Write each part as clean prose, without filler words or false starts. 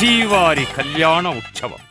శ్రీవారి కళ్యాణ ఉత్సవం.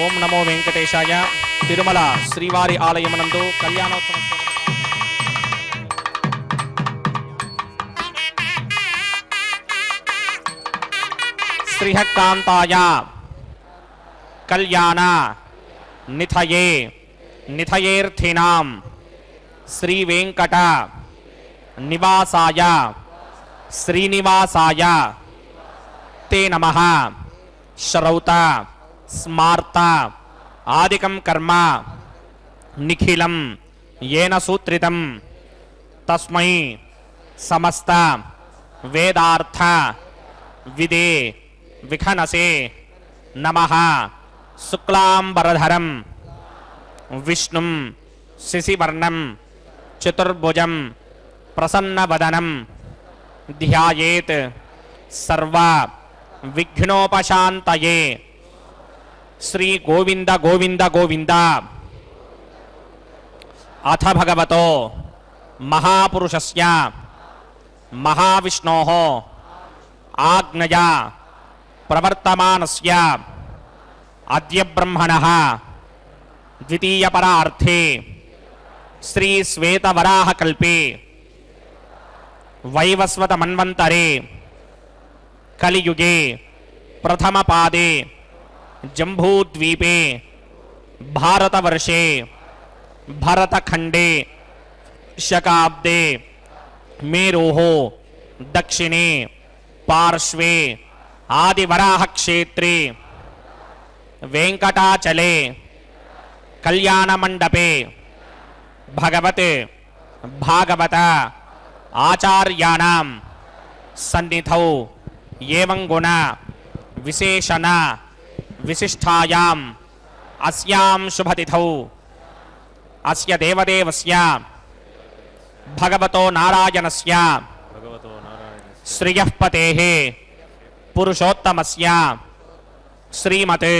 ఓం నమో వెంకటేశాయ. తిరుమల శ్రీవారి ఆలయమునందు కళ్యాణోత్సవం శ్రీహకాంతాయ కళ్యాణ నిథయే నిథయేర్థినాం శ్రీ వెంకట నివాసాయ శ్రీనివాసాయ తే నమః. శ్రౌత స్మార్త ఆదికం కర్మ నిఖిలం ఏన సూత్రితం తస్మై సమస్త వేదార్థ విదే విఖనసే నమః. శుక్లాంబరధరం విష్ణుం శశివర్ణం చతుర్భుజం ప్రసన్నవదనం ధ్యాయేత్ సర్వ విఘ్నోపశాంతయే. శ్రీ గోవింద గోవింద గోవింద. అథ భగవతో మహాపురుషస్య మహావిష్ణోః ఆజ్ఞయా ప్రవర్తమానస్య అద్య బ్రహ్మణః ద్వితీయపరార్థే శ్రీ శ్వేతవరాహకల్పే వైవస్వత మన్వంతరే కలియుగే ప్రథమపాదే జంబూద్వీపే భారతవర్షే భరతఖండే శకాబ్దే మేరోః దక్షిణే పార్శ్వే ఆదివరాహక్షేత్రే వెంకటాచలే కళ్యాణమండపే భగవతే భాగవత ఆచార్యాణం సన్నిధౌ ఏవం గుణ విశేషణ విశిష్టాయాం అస్యాం శుభతిథౌ అస్య దేవదేవస్య భగవతో నారాయణస్య శ్రియః పతేః పురుషోత్తమస్య శ్రీమతే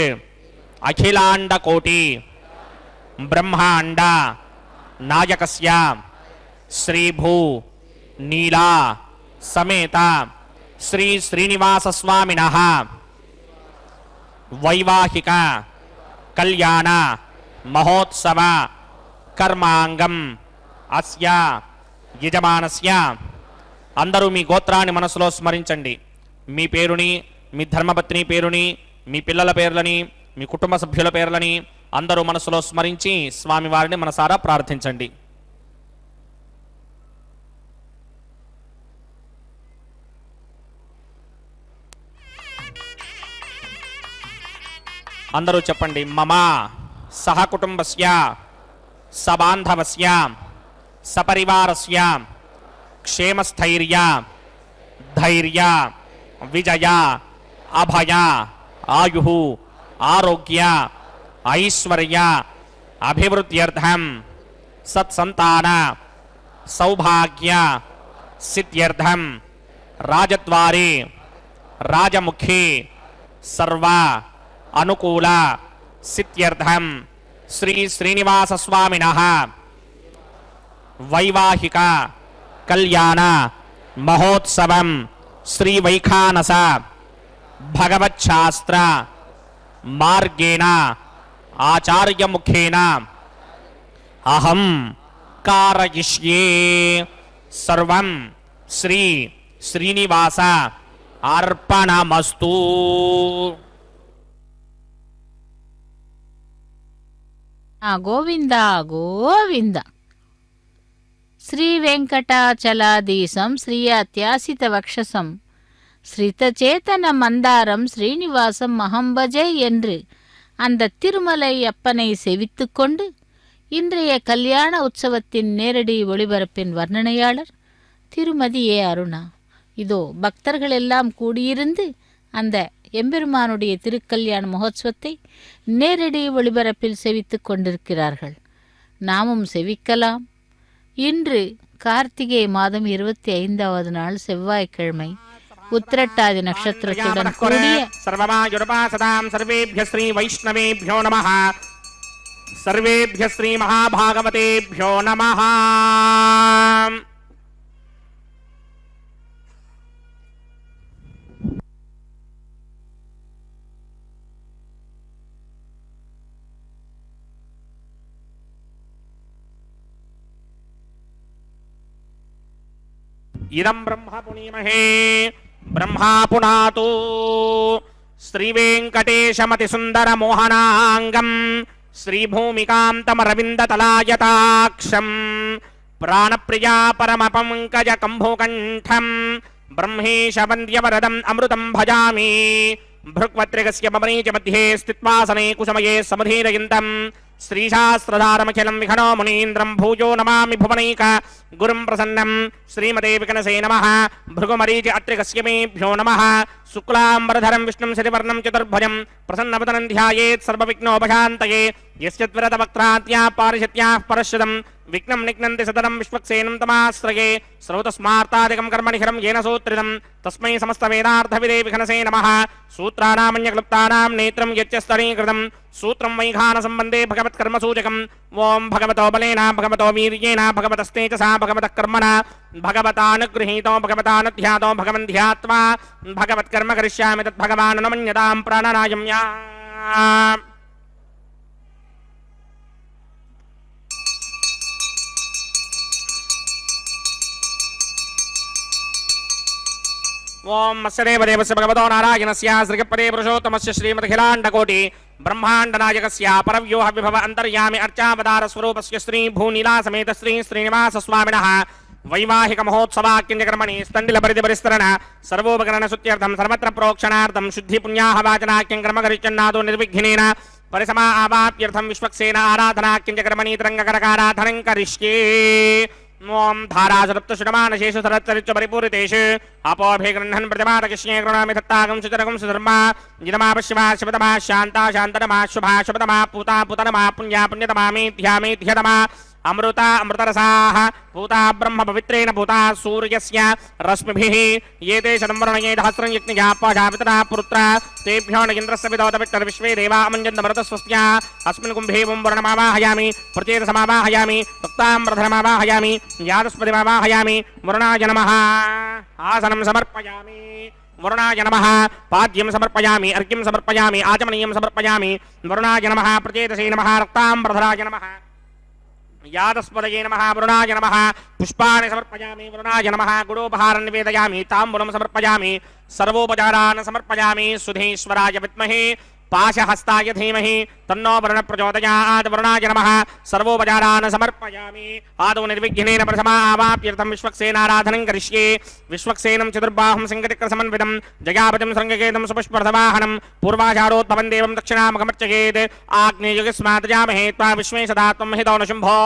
అఖిలాండకోటి బ్రహ్మాండ నాయకస్య శ్రీభూ నీలా సమేత శ్రీ శ్రీనివాస స్వామినః వైవాహిక కళ్యాణ మహోత్సవ కర్మాంగం అస్య యజమానస్య. అందరూ మీ గోత్రాన్ని మనసులో స్మరించండి. మీ పేరుని, మీ ధర్మపత్ని పేరుని, మీ పిల్లల పేర్లని, మీ కుటుంబ సభ్యుల పేర్లని అందరూ మనసులో స్మరించి స్వామివారిని మనసారా ప్రార్థించండి. అందరూ చెప్పండి. మమ సహకుటుంబస్య సబాంధవస్య సపరివారస్య క్షేమస్థైర్య ధైర్య విజయ అభయ ఆయు ఆరోగ్య ఐశ్వర్య అభివృద్ధ్యర్థం సత్సంతాన సౌభాగ్య సిద్ధ్యర్థం రాజద్వారి రాజముఖి సర్వ అనుకూల సిద్ధ్యర్థం శ్రీ శ్రీనివాస స్వామినః వైవాహిక కళ్యాణ మహోత్సవం శ్రీ వైఖానస భగవచ్ఛాస్త్ర మార్గేణ ఆచార్యముఖేన అహం కారయిష్యే సర్వం శ్రీ శ్రీనివాస అర్పణమస్తు. గోవింద గోవింద. శ్రీ వెంకటాచలాధీశం శ్రీ అత్యాసిత వక్షసం ஸ்ரிதச்சேதன மந்தாரம் ஸ்ரீனிவாசம் மகம்பஜே என்று அந்த திருமலை அப்பனை செவித்துக்கொண்டு இன்றைய கல்யாண உற்சவத்தின் நேரடி ஒளிபரப்பின் வர்ணனையாளர் திருமதி ஏ அருணா. இதோ பக்தர்கள் எல்லாம் கூடியிருந்து அந்த எம்பெருமானுடைய திருக்கல்யாண மகோத்சவத்தை நேரடி ஒளிபரப்பில் செவித்துக் கொண்டிருக்கிறார்கள். நாமும் செவிக்கலாம். இன்று கார்த்திகை மாதம் 25வது நாள் செவ்வாய்க்கிழமை உத்திரட்டாதி நட்சத்திரத்துடன் கூடிய சர்வமாயுர்பாசதாம் சர்வேभ्य ஸ்ரீ வைஷ்ணவேभ्यो நமः சர்வேभ्य ஸ்ரீ மகாபாகவதேभ्यो நமः. இதம் பிரம்ம புனீமஹே ब्रह्मा पुनातु श्रीवेंकटेशमति सुंदर मोहनांगम श्रीभूमिकांतमरविंदतलायताक्षम प्राणप्रिया परम पंकज कंभोकंठम ब्रह्मेश वंद्यवरदम अमृतम भजामि भृक्वत्रिकस्य बमनीच मध्ये स्थित्वासने कुसमये समधीरयन्तम श्रीशास्त्रधारमखिलं विघ्नो मुनीन्द्रं भूयो नमामि भुवनैक गुरुं प्रसन्नं श्रीमते विकनसे नमः. भृगुमरीच अत्रिकस्य मेभ्यो नमः. शुक्लाम्बरधरं विष्णुं शशिवर्णं चतुर्भुजं प्रसन्नवदनं ध्यायेत् सर्वविघ्नोपशान्तये. यस्य त्वरतवक्त्राद्या पारिषत्याः परश्रुतं विघ्नं निघ्नन्ति सततं विश्वक्सेनं तमाश्रये. श्रौतस्मार्तादिकं कर्मनिखरं येन सूत्रितं तस्मै समस्तवेदार्थविदे विघ्नसे नमः. सूत्राणामन्यक्लुप्तानां नेत्रं यच्च स्तरीकृतं सूत्रं वैघानसम्बन्धे भगवत्कर्मसूचकम्. ओं भगवतो बलेन भगवतो वीर्येण भगवतस्तेजसा भगवतः कर्मणा भगवतानुगृहीतो भगवतानुध्यातो भगवन् ध्यात्वा भगवत्कर्म करिष्यामि तद्भगवान् न मन्यतां प्राणनायम्या. ओं मत्स्य देवदेवस्य भगवतो नारायणस्य श्रीगपदे पुरुषोत्तमस्य श्रीमदखिलाण्डकोटि ब्रह्माण्डनायकस्य परव्योह विभव अन्तर्यामि अर्चावतार स्वरूपस्य श्री भूनीला समेत श्री श्रीनिवास स्वामिनः वैवाहिक महोत्सवाक्यकर्मणि स्तण्डिलपरिधिपरिस्तरण सर्वोपकरण सुत्यर्थं सर्वत्र प्रोक्षणार्थं शुद्धि पुण्याः वाचनाख्यं कर्म करिष्यन्नादो निर्विघ्नेन परिसमा आवाप्यर्थं विश्वक्सेन आराधनाख्यकर्मणि तरङ्गकरकाराधनं करिष्ये. ओं धारासुरप्तशुडमानशेषु सरच्चरिच्च परिपूरितेषु अपोभिगृह्णन् प्रतिमातकृष्णे कृणामि दत्तागं सुचरगं सुधर्मा जितमा पश्चिमा शिवतमा शान्ता शान्तरमा शुभा शुभतमा पूता पुतनमा पुण्या पुण्यतमा मेध्या मेध्यतमा अमृता अमृतरसाः पूता ब्रह्म पवित्रेण पूता सूर्यस्य रश्मिभिः ये ते शतं वर्णये सहस्रं यज्ञया पाशावितरा पुत्रा तेभ्यो न इन्द्रस्य विदोतविट्टर विश्वे देवा अमञ्जन्तमरुतस्वस्त्या अस्मिन् कुम्भे वं वर्णमावाहयामि प्रचेतसमावाहयामि तक्ताम्रधरमावाहयामि यादस्पतिमावाहयामि वरुणाय नमः. आसनं समर्पयामि वरुणाय नमः. पाद्यं समर्पयामि अर्घ्यं समर्पयामि आचमनीयं समर्पयामि वरुणाय नमः. प्रचेतसे नमः. रक्ताम्बरधराय नमः. यादस्पदये नमः. वरुणाय नमः. पुष्पाणि समर्पयामि वरुणाय नमः. गुडोपहारं निवेदयामि ताम्बूलं समर्पयामि सर्वोपचारान् समर्पयामि सुधीश्वराय विद्महे पाशहस्ताय धीमहि तन्नो वरुण प्रचोदयात् वरुणाय नमः सर्वोपचारान् समर्पयामि आदौ निर्विघ्नेन प्रथमा आवाप्यर्थं विश्वक्सेनाराधनं करिष्ये विश्वक्सेनं चतुर्बाहुं सिंहचक्रसमन्वितं जयापतिं शृङ्गकेतं सुपुष्परथवाहनं पूर्वाचारोद्भवं देवं दक्षिणामुखमर्चयेत् आग्नेयस्मादजामहे त्वा विश्वे सदा त्वं हितो न शुम्भो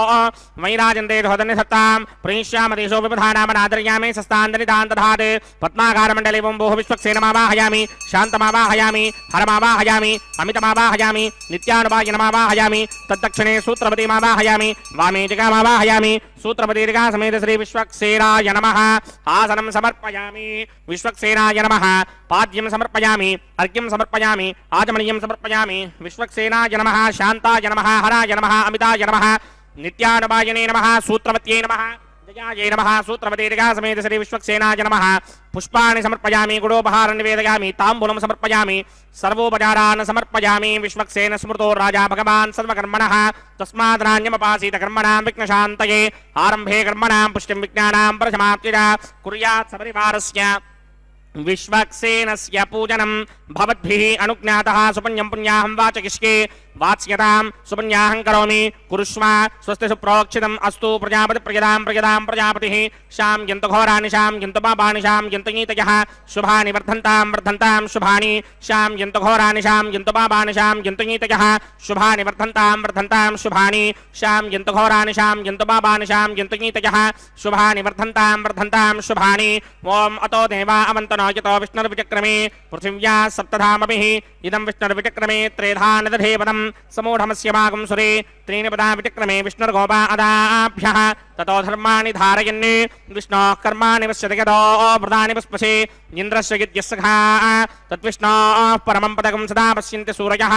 वैराजन्ते धोदनिधत्तां प्रणीष्यामदेशो विपधानामनादर्यामि सस्तान्दनिदान् दधात् पद्माकारमण्डले वोम्भोः विश्वक्सेनमावाहयामि शान्तमावाहयामि हरमावाहयामि अमितमावाहयामि नित्यानुपायनमावाहयामि तद्दक्षिणे सूत्रपतिमावाहयामि वामे जगामावाहयामि सूत्रपतिर्गा समेत श्री विश्वक्सेनाय नमः आसनं समर्पयामि विश्वक्सेनाय नमः पाद्यं समर्पयामि अर्घ्यं समर्पयामि आचमनीयं समर्पयामि विश्वक्सेनाय नमः शान्ताय नमः हराय नमः अमिताय नमः नित्यानुपायने नमः सूत्रपत्यै नमः जयायै नमः सूत्रपतिर्गा समेत श्री विश्वक्सेनाय नमः पुष्पाणि समर्पयामि गुडोपहारं निवेदयामि ताम्बूलं समर्पयामि सर्वोपचारान् समर्पयामि विश्वक्सेन स्मृतो राजा भगवान् सर्वकर्मणः तस्मात् नान्यमपासीत कर्मणां विघ्नशान्तये आरम्भे कर्मणां पुष्टिं विज्ञानां परसमाप्तिः कुर्यात् सपरिवारस्य विश्वक्सेनस्य पूजनं भवद्भिः अनुज्ञातः सुपुण्यं पुण्याहं वाचयिष्ये वाच्यतां सुपुण्याहं करोमि कुरुष्व स्वस्ति सुप्रोक्षितम् अस्तु प्रजापति प्रजदां प्रजापतिः शां यन्तु घोराणि शां यन्तु पापानि शां यन्तु नीतयः शुभानि वर्धन्तां शुभानि शां यन्तु घोराणि शां यन्तु पापानि शां यन्तु नीतयः शुभानि वर्धन्तां शुभानि शां यन्तु घोराणि शां यन्तु पापानि शां यन्तु नीतयः शुभानि वर्धन्तां शुभानि ॐ अतो देवा अवन्तनो यतो विष्णुर्विचक्रमे पृथिव्या सप्तधामभिः इदं विष्णुर्विचक्रमे त्रेधा निदधे पदम् समूढमस्य भागं सुरे त्रीणि पदा विचक्रमे विष्णुर्गोपा अदाभ्यः ततो धर्माणि धारयन् विष्णोः कर्माणि पश्यति यतो वृदानि पुष्पसे इन्द्रस्य यज्ञस्सखा तद्विष्णोः परमं पदकं सदा पश्यन्ति सूरयः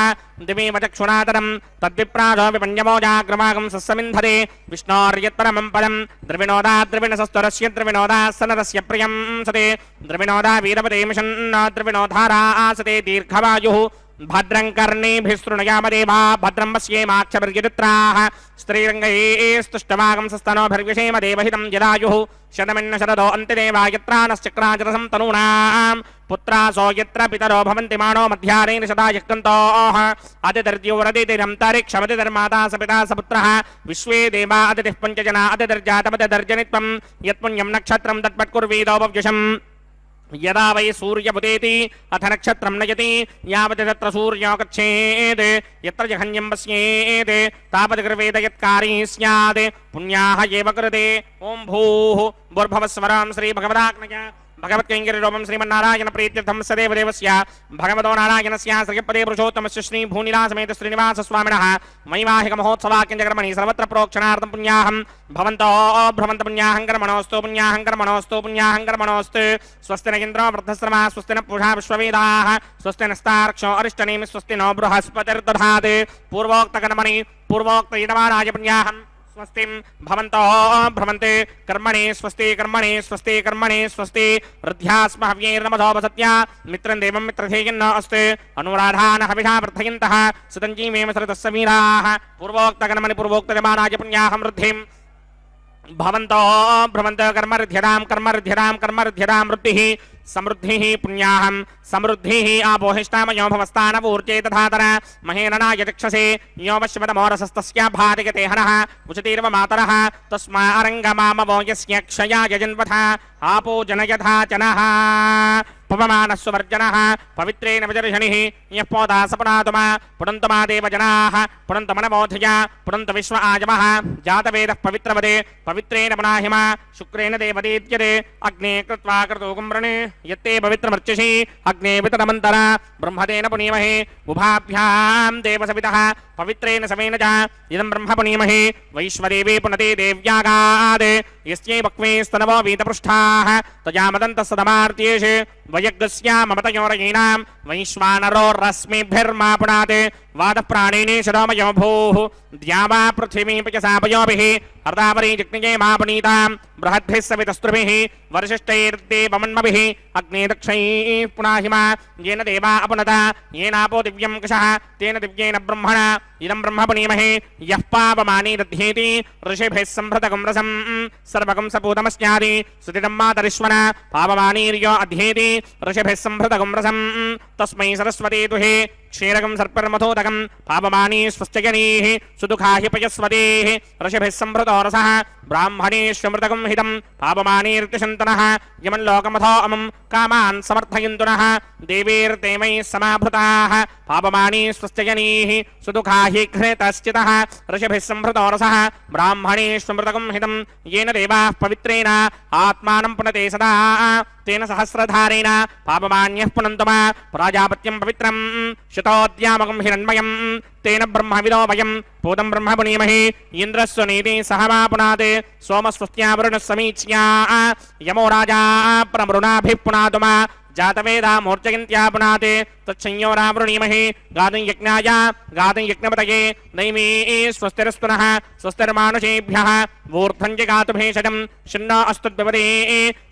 दिवेव चक्षुणातरं तद्विप्राजो विपण्यमोजाग्रमागं सस्समिन्धते विष्णोर्यत्परमं पदं द्रविणोदाद्रविणसस्तुरस्य द्रविणोदासनरस्य प्रियं सते द्रविणोदा वीरपते मिषन्न द्रविणोधारा आसते दीर्घवायुः भद्रं कर्णेभिः शृणुयाम देवा भद्रं पश्येमाक्षभिर्यजत्राः स्त्रीरङ्गैस्तुष्टवागं सस्तनोभिर्विषेम देवहितं जदायुः शतमिन्न शरदो अन्तिदेवा यत्रानश्चक्राजरसं तनूनां पुत्रासो यत्र पितरो भवन्ति मानो मध्यारेण सदा यक्कन्तोः अतिदर्द्योरतिरन्तरिक्षमतिधर्माता स पिता स पुत्रः विश्वे देवा अतिथिः पञ्चजना अतिदर्जातमतिदर्जनित्वं यत्पुण्यं नक्षत्रं तत्पत्कुर्वीदोपव्यशम् यदा वै सूर्यमुदेति अथ नक्षत्रं नयति यावत् तत्र सूर्यो गच्छेत् यत्र जघन्यं पश्येत् तावत् कृवेद यत्कारी स्यात् पुण्याः एव कृते ॐ भूः भूर्भुवस्वरं श्रीभगवदाग्नय भगवत्कैङ्कर्यरूपं श्रीमन्नारायण प्रीत्यर्थं सदेव देवस्य भगवतो नारायणस्य श्रीपदे पुरुषोत्तमस्य श्रीभूनिलासमेत श्रीनिवासस्वामिनः वैवाहिकमहोत्सवाख्यकर्मणि सर्वत्र प्रोक्षणार्थं पुण्याहं भवन्तो भ्रमन्त पुण्याहं कर्मणोऽस्तु स्वस्ति न इन्द्रो वृद्धश्रमा स्वस्ति न पूषा विश्ववेदाः स्वस्ति नस्तार्क्ष्यो अरिष्टनेमि स्वस्ति नो बृहस्पतिर्दधात् पूर्वोक्तकर्मणि पूर्वोक्तयजमानाय पुण्याहं स्वस्तिं भवन्तो भ्रमन्ते कर्मणे स्वस्ति हृद्यास्म हव्यैर्नमधोपसत्या मित्रं देवं मित्रधेयन्न अस्ति अनुराधान हविषा वर्धयन्तः सुतञ्जीवेम सरतस्य वीराः पूर्वोक्तकर्मणि पूर्वोक्तजमानाय पुण्याहं वृद्धिं भवन्तो भ्रमन्त कर्मऋध्यतां वृद्धिः समृद्धिः पुण्याहं समृद्धिः आपोहिष्टामयो भवस्तानवूर्जे तथातर महेरणाय चक्षसे यो वश्यमतमोरसस्तस्य भातिगते हनः उचतीर्व मातरः तस्मा अरङ्गमामवो यस्य क्षयाय जन्वथा आपो जनयथा जनः पवमानः सुवर्जनः पवित्रेण विजर्षणिः यः पोदा सपुनातुमा पुनन्तुमा देवजनाः पुनन्तमनबोधया पुनन्त विश्व आजमः जातवेदः पवित्रवदे पवित्रेण पुनाहिमा शुक्रेण देवदीत्यते अग्ने कृत्वा क्रतुकुम्रणे यत्ते पवित्रमर्चिषि अग्ने वितरमन्तरा ब्रह्मतेन पुनीमहे उभाभ्यां देवसवितः पवित्रेण समेन च इदं ब्रह्म पुनीमहे वैश्वदेवे पुनते देव्यागात् यस्यै वक्वे स्तनवो वीतपृष्ठाः तजामदन्तः वयग्स्यामतयोरयीणां वैश्वानरो रश्मिभिर्मा पुनात् वादप्राणिने शरोमयो भूः द्यावा पृथिवी पयसापयोभिः अर्धापरी जिग्निजे मापनीतां बृहद्भिः सवितस्त्रुभिः वर्षिष्ठैर्देवमन्मभिः अग्ने दक्षैः पुनाहिमा येन देवा अपनता येनापो दिव्यं कषः तेन दिव्येन ब्रह्मणा इदं ब्रह्म पुनीमहे यः पापमानी दध्येति ऋषिभिः सम्भृतकं रसं सर्वकं सपूतमस्यादि सुतिदं मातरिश्वना पापमानीर्यो अध्येति ऋषिभिः सम्भृतकं रसं तस्मै सरस्वती दुहे क्षीरकं सर्पिर्मथोदकं पापमानी स्वस्त्यजनीः सुदुःखाहि पयस्वदेः ऋषिभिः संभृतो रसः ब्राह्मणेष्वमृतकं हितं पापमानीर्तिशन्तनः यमल्लोकमथो अमं कामान् समर्थयन्तुनः देवीर्देवैः समाभृताः पापमानी स्वस्त्यजनीः सुदुःखाहि घृतश्चितः ऋषिभिः संभृतो रसः ब्राह्मणेष्वमृतकं हितं येन देवाः पवित्रेण आत्मानं पुनते सदा तेन सहस्रधारेण पापमान्यः पुनन्तमा प्राजापत्यं पवित्रं शतोद्यामकं हिरण्मयं तेन ब्रह्मविदो वयं पूतं ब्रह्म पुनीमहि इन्द्रस्य नीति सहमा पुनाते सोमस्वस्त्यावरुणः समीच्या यमो राजा प्रमृणाभिः पुनातुमा जातवेदा मूर्जयन्त्या पुनाते तच्छंयोरावृणीमहि गातुं यज्ञाय गातुं यज्ञपतये नैमी स्वस्तिरस्तुनः स्वस्तिर्मानुषेभ्यः वूर्ध्वं जगातु भेषजं शन्नो अस्तुद्भवते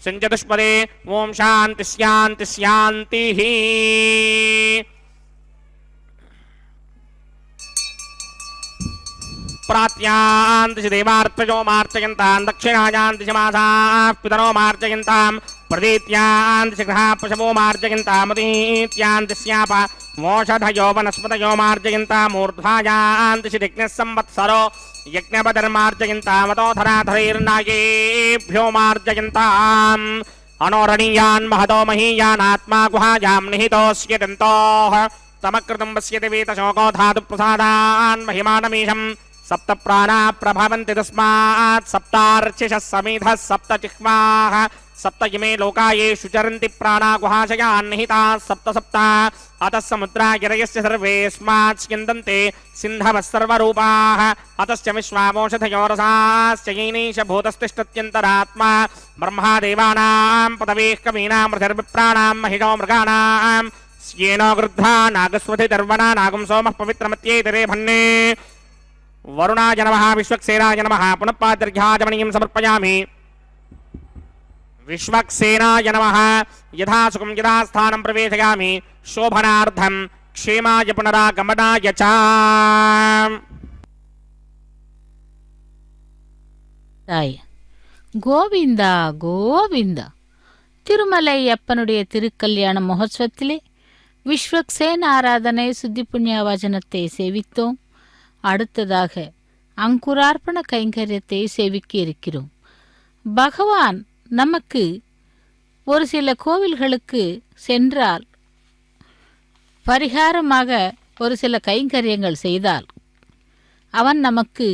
सञ्जतुष्पदे ॐ शान्ति शान्ति शान्तिः प्रात्यान्तिषि देवार्तजो मार्जयन्तां दक्षिणायान्तिषि मासाः पितरो मार्जयन्तां प्रदीत्यान्तिषि गृहाः पशवो मार्जयन्तामुदीत्यान्तिस्याप मोषधयो वनस्पतयो मार्जयन्तामूर्ध्वायान्तिषि यज्ञः संवत्सरो यज्ञपतिर्मार्जयन्तामतोधराधरैर्नागेभ्यो मार्जयन्ताम् अनोरणीयान् महतो महीयानात्मा गुहायां निहितोऽस्य दन्तोः तमकृतं पश्यति वीतशोको धातुप्रसादान् महिमानमीशम् सप्त प्राणा प्रभवन्ति तस्मात् सप्तार्चिषः समिधः सप्त जिह्वाः सप्त इमे लोकायेषु चरन्ति प्राणा गुहाशयान् निहिताः सप्त सप्त अतः समुद्रा गिरयस्य सर्वेऽस्मात् स्यन्दन्ते सिन्धवः सर्वरूपाः अतश्च विश्वामोषधयो रसाश्च येनैष भूतस्तिष्ठत्यन्तरात्मा ब्रह्मा देवानां पदवीः कवीनां हृदिर्विप्राणां महिषो मृगाणां स्येनो गृध्रा नागस्वधिर्वणा नागं सोमः पवित्रमत्येतरे भन्ने वरुणाय नमः विश्वक्सेनाय नमः पुनः पादर्घ्याजमणीं समर्पयामि विश्वक्सेनाय नमः यथा सुखं यथा स्थानं प्रवेशयामि शोभनार्थं क्षेमाय पुनरागमनाय च கோவிந்தா கோவிந்தா. திருமலை அப்பனுடைய திருக்கல்யாண மகோத்சவத்திலே விஸ்வக்சேன ஆராதனை சுத்தி புண்ணிய வச்சனத்தை சேவித்தோம். அடுத்ததாக அங்குரார்ப்பண கைங்கரியத்தை சேவிக்க இருக்கிறோம். பகவான் நமக்கு ஒரு சில கோவில்களுக்கு சென்றால் பரிகாரமாக ஒரு சில கைங்கரியங்கள் செய்தால் அவன் நமக்கு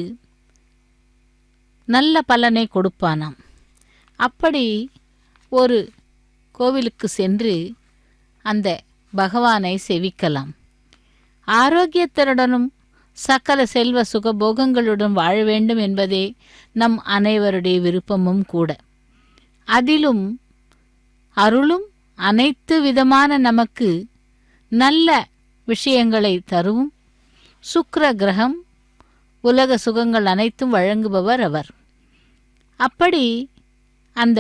நல்ல பலனை கொடுப்பானாம். அப்படி ஒரு கோவிலுக்கு சென்று அந்த பகவானை சேவிக்கலாம். ஆரோக்கியத்துடனும் சகல செல்வ சுகபோகங்களுடன் வாழ வேண்டும் என்பதே நம் அனைவருடைய விருப்பமும் கூட. அதிலும் அருளும் அனைத்து விதமான நமக்கு நல்ல விஷயங்களை தரும் சுக்கிர கிரகம் உலக சுகங்கள் அனைத்தும் வழங்குபவர் அவர். அப்படி அந்த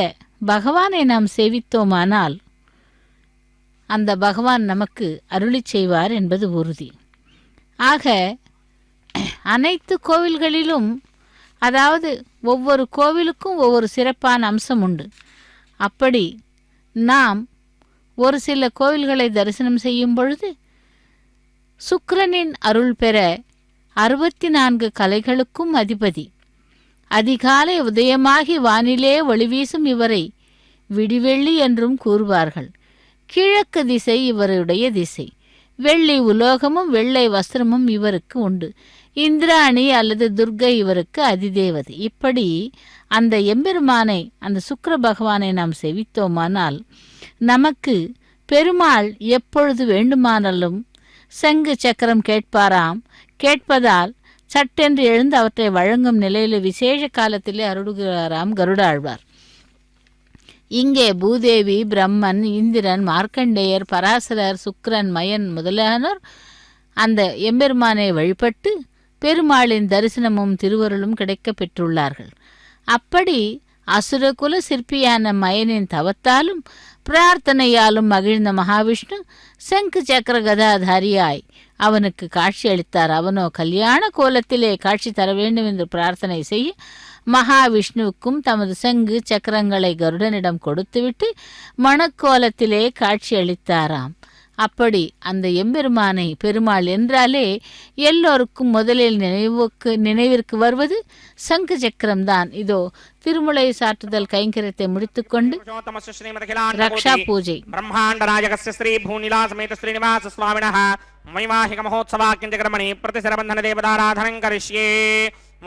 பகவானை நாம் சேவித்தோமானால் அந்த பகவான் நமக்கு அருளி செய்வார் என்பது உறுதி. ஆக அனைத்து கோவில்களிலும், அதாவது ஒவ்வொரு கோவிலுக்கும் ஒவ்வொரு சிறப்பான அம்சம் உண்டு. அப்படி நாம் ஒரு சில கோவில்களை தரிசனம் செய்யும் பொழுது சுக்கிரனின் அருள் பெற 64 கலைகளுக்கும் அதிபதி, அதிகாலை உதயமாகி வானிலே ஒளிவீசும் இவரை விடிவெள்ளி என்றும் கூறுவார்கள். கிழக்கு திசை இவருடைய திசை. வெள்ளி உலோகமும் வெள்ளை வஸ்திரமும் இவருக்கு உண்டு. இந்திராணி அல்லது துர்கை இவருக்கு அதிதேவதை. இப்படி அந்த எம்பெருமானை, அந்த சுக்கிர பகவானை நாம் செவித்தோமானால் நமக்கு பெருமாள் எப்பொழுது வேண்டுமானாலும் சங்கு சக்கரம் கேட்பாராம். கேட்பதால் சட்டென்று எழுந்து அவற்றை வழங்கும் நிலையில் விசேஷ காலத்திலே அருளுகிறாராம் கருடாழ்வார். இங்கே பூதேவி, பிரம்மன், இந்திரன், மார்க்கண்டேயர், பராசரர், சுக்கிரன், மயன் முதலானோர் அந்த எம்பெருமானை வழிபட்டு பெருமாளின் தரிசனமும் திருவருளும் கிடைக்க பெற்றுள்ளார்கள். அப்படி அசுரகுல சிற்பியான மயனின் தவத்தாலும் பிரார்த்தனையாலும் மகிழ்ந்த மகாவிஷ்ணு சங்கு சக்கர கதாதாரியாய் அவனுக்கு காட்சி அளித்தார். அவனோ கல்யாண கோலத்திலே காட்சி தர வேண்டும் என்று பிரார்த்தனை செய்ய மகாவிஷ்ணுவுக்கும் தமது சங்கு சக்கரங்களை கருடனிடம் கொடுத்துவிட்டு மணக்கோலத்திலே காட்சி அளித்தாராம். அப்படி அந்த எம்பெருமானை பெருமாள் என்றாலே எல்லோருக்கும் முதலில் நினைவிற்கு வருவது சங்கு சக்கரம்தான். இதோ திருமுலை சாற்றுதல் கைங்கரியத்தை முடித்துக்கொண்டு ரக்ஷா பூஜை பிரம்மாண்டநாயகஸ்ய ஸ்ரீ பூநிலா சமேத ஸ்ரீனிவாச சுவாமினः வைவாஹிக மகோத்சவாக்கியஞ்சகர்மணி பிரதிசரபந்தன தேவதாராதனம் கரிஷ்யே.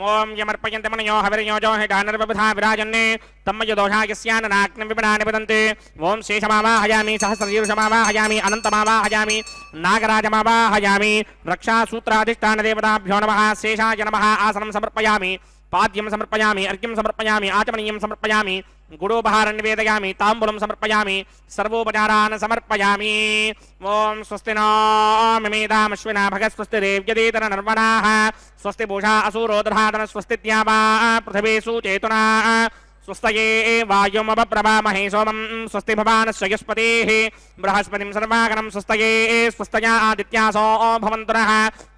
ஓம் யமர்ப்பயन्ते मनयो हविर्योजो हिडानर्वबधा विराजन्ने तम्मयदोषायस्याननाग्नं विपणा निपतन्ते. ओम शेषमावाहयामि सहस्रशीर्षमावाहयामि अनन्तमावाहयामि नागराजमावाहयामि. रक्षासूत्राधिष्ठानदेवताभ्यो नमः. शेषाय नमः. आसनं समर्पयामि. पाद्यं समर्पयामि. अर्घ्यं समर्पयामि. आचमनीयं समर्पयामि. गुडोपहारं निवेदयामि. ताम्बूलं समर्पयामि. सर्वोपचारान् समर्पयामि. ओम स्वस्ति नो मिमेदामश्विना भगः स्वस्ति देव्यदेतन नर्वणाः स्वस्ति पूषा असुरो दधातन स्वस्ति द्यावा पृथिवी सुचेतुना स्वस्तये वायुमवप्रभामहे सोमं स्वस्ति भवानस्य यस्पतिः बृहस्पतिं सर्वागणं स्वस्तये स्वस्तया आदित्यासो भवन्तुनः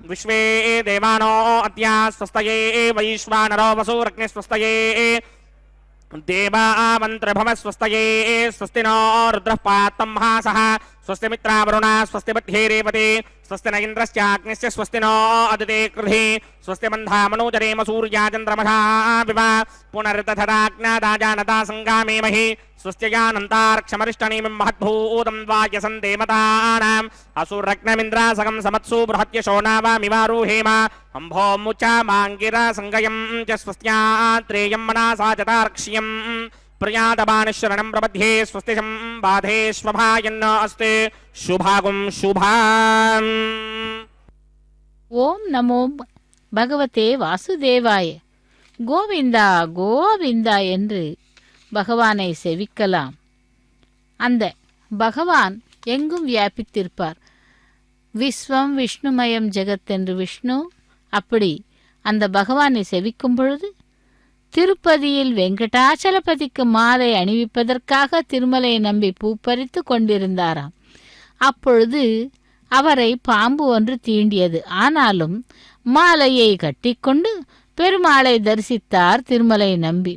विश्वे देवानो अद्या स्वस्तये वैश्वानरो वसुरग्निः स्वस्तये देवामन्त्रभव स्वस्तये स्वस्ति नो रुद्रः पात्तं हासः स्वस्ति मित्रावरुणा स्वस्ति बध्ये रेवते स्वस्ति न इन्द्रश्चाग्निश्च स्वस्ति नो अदिते कृधि स्वस्ति बन्धा मनोजरेम सूर्या चन्द्रमसा विवा पुनर्दधराज्ञादाजानता सङ्गामेमहि स्वस्त्ययानन्तार्क्षमरिष्टनीमिं महद्भूतं वायसन्देवतानाम् असुरग्नमिन्द्रासगं समत्सु बृहत्यशो नावामिवारुहेम अम्भो मुचा माङ्गिरा सङ्गयं च स्वस्त्यात्रेयं मनसा च तार्क्ष्यम् प्रियादबाणशरणं प्रपद्ये स्वस्तिशं बाधेष्वभायन्न अस्ते शुभागुं शुभाम्. ஓம் நமோ பகவதே வாசுதேவாய. கோவிந்தா கோவிந்தா என்று பகவானை செவிக்கலாம். அந்த பகவான் எங்கும் வியாபித்திருப்பார். விஸ்வம் விஷ்ணுமயம் ஜெகத் என்று விஷ்ணு. அப்படி அந்த பகவானை செவிக்கும் பொழுது திருப்பதியில் வெங்கடாச்சலபதிக்கு மாலை அணிவிப்பதற்காக திருமலை நம்பி பூப்பறித்து கொண்டிருந்தாராம். அப்பொழுது அவரை பாம்பு ஒன்று தீண்டியது. ஆனாலும் மாலையை கட்டிக்கொண்டு பெருமாளை தரிசித்தார் திருமலை நம்பி.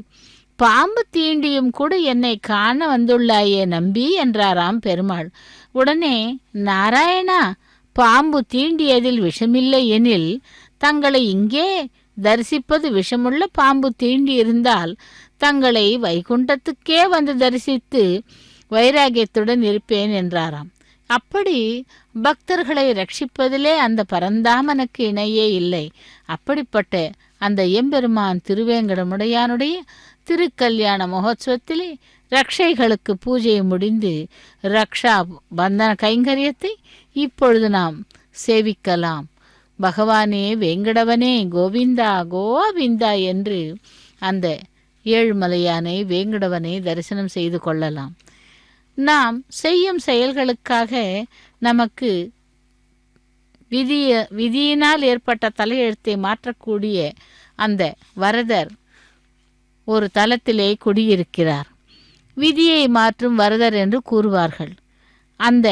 பாம்பு தீண்டியும் கூட என்னை காண வந்துள்ளாயே நம்பி என்றாராம் பெருமாள். உடனே நாராயணா, பாம்பு தீண்டியதில் விஷமில்லை எனில் தங்களை இங்கே தரிசிப்பது விஷமுள்ள பாம்பு தீண்டி இருந்தால் தங்களை வைகுண்டத்துக்கே வந்து தரிசித்து வைராகியத்துடன் இருப்பேன் என்றாராம். அப்படி பக்தர்களை ரட்சிப்பதிலே அந்த பரந்தாமனுக்கு இணையே இல்லை. அப்படிப்பட்ட அந்த எம்பெருமான் திருவேங்கடமுடையானுடைய திருக்கல்யாண மகோத்சவத்திலே ரக்ஷைகளுக்கு பூஜை முடிந்து ரக்ஷா பந்தன கைங்கரியத்தை இப்பொழுது நாம் சேவிக்கலாம். பகவானே வேங்கடவனே கோவிந்தா கோவிந்தா என்று அந்த ஏழுமலையானை வேங்கடவனை தரிசனம் செய்து கொள்ளலாம். நாம் செய்யும் செயல்களுக்காக நமக்கு விதியினால் ஏற்பட்ட தலையெழுத்தை மாற்றக்கூடிய அந்த வரதர் ஒரு தலத்திலே குடியிருக்கிறார். விதியை மாற்றும் வரதர் என்று கூறுவார்கள். அந்த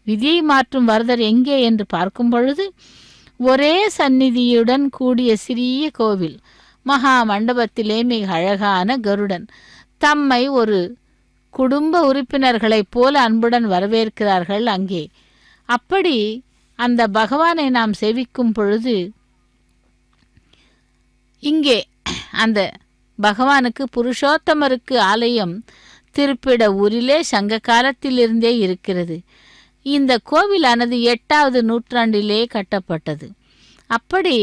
விதியை மாற்றும் வரதர் எங்கே என்று பார்க்கும் பொழுது ஒரே சந்நிதியுடன் கூடிய சிறிய கோவில், மகா மண்டபத்திலே மிக அழகான கருடன் தம்மை ஒரு குடும்ப உறுப்பினர்களைப் போல அன்புடன் வரவேற்கிறார்கள் அங்கே. அப்படி அந்த பகவானை நாம் சேவிக்கும் பொழுது இங்கே அந்த பகவானுக்கு புருஷோத்தமருக்கு ஆலயம் திருப்பிட ஊரிலே சங்க காலத்திலிருந்தே இருக்கிறது. இந்த கோவிலானது 8வது நூற்றாண்டிலே கட்டப்பட்டது. அப்படி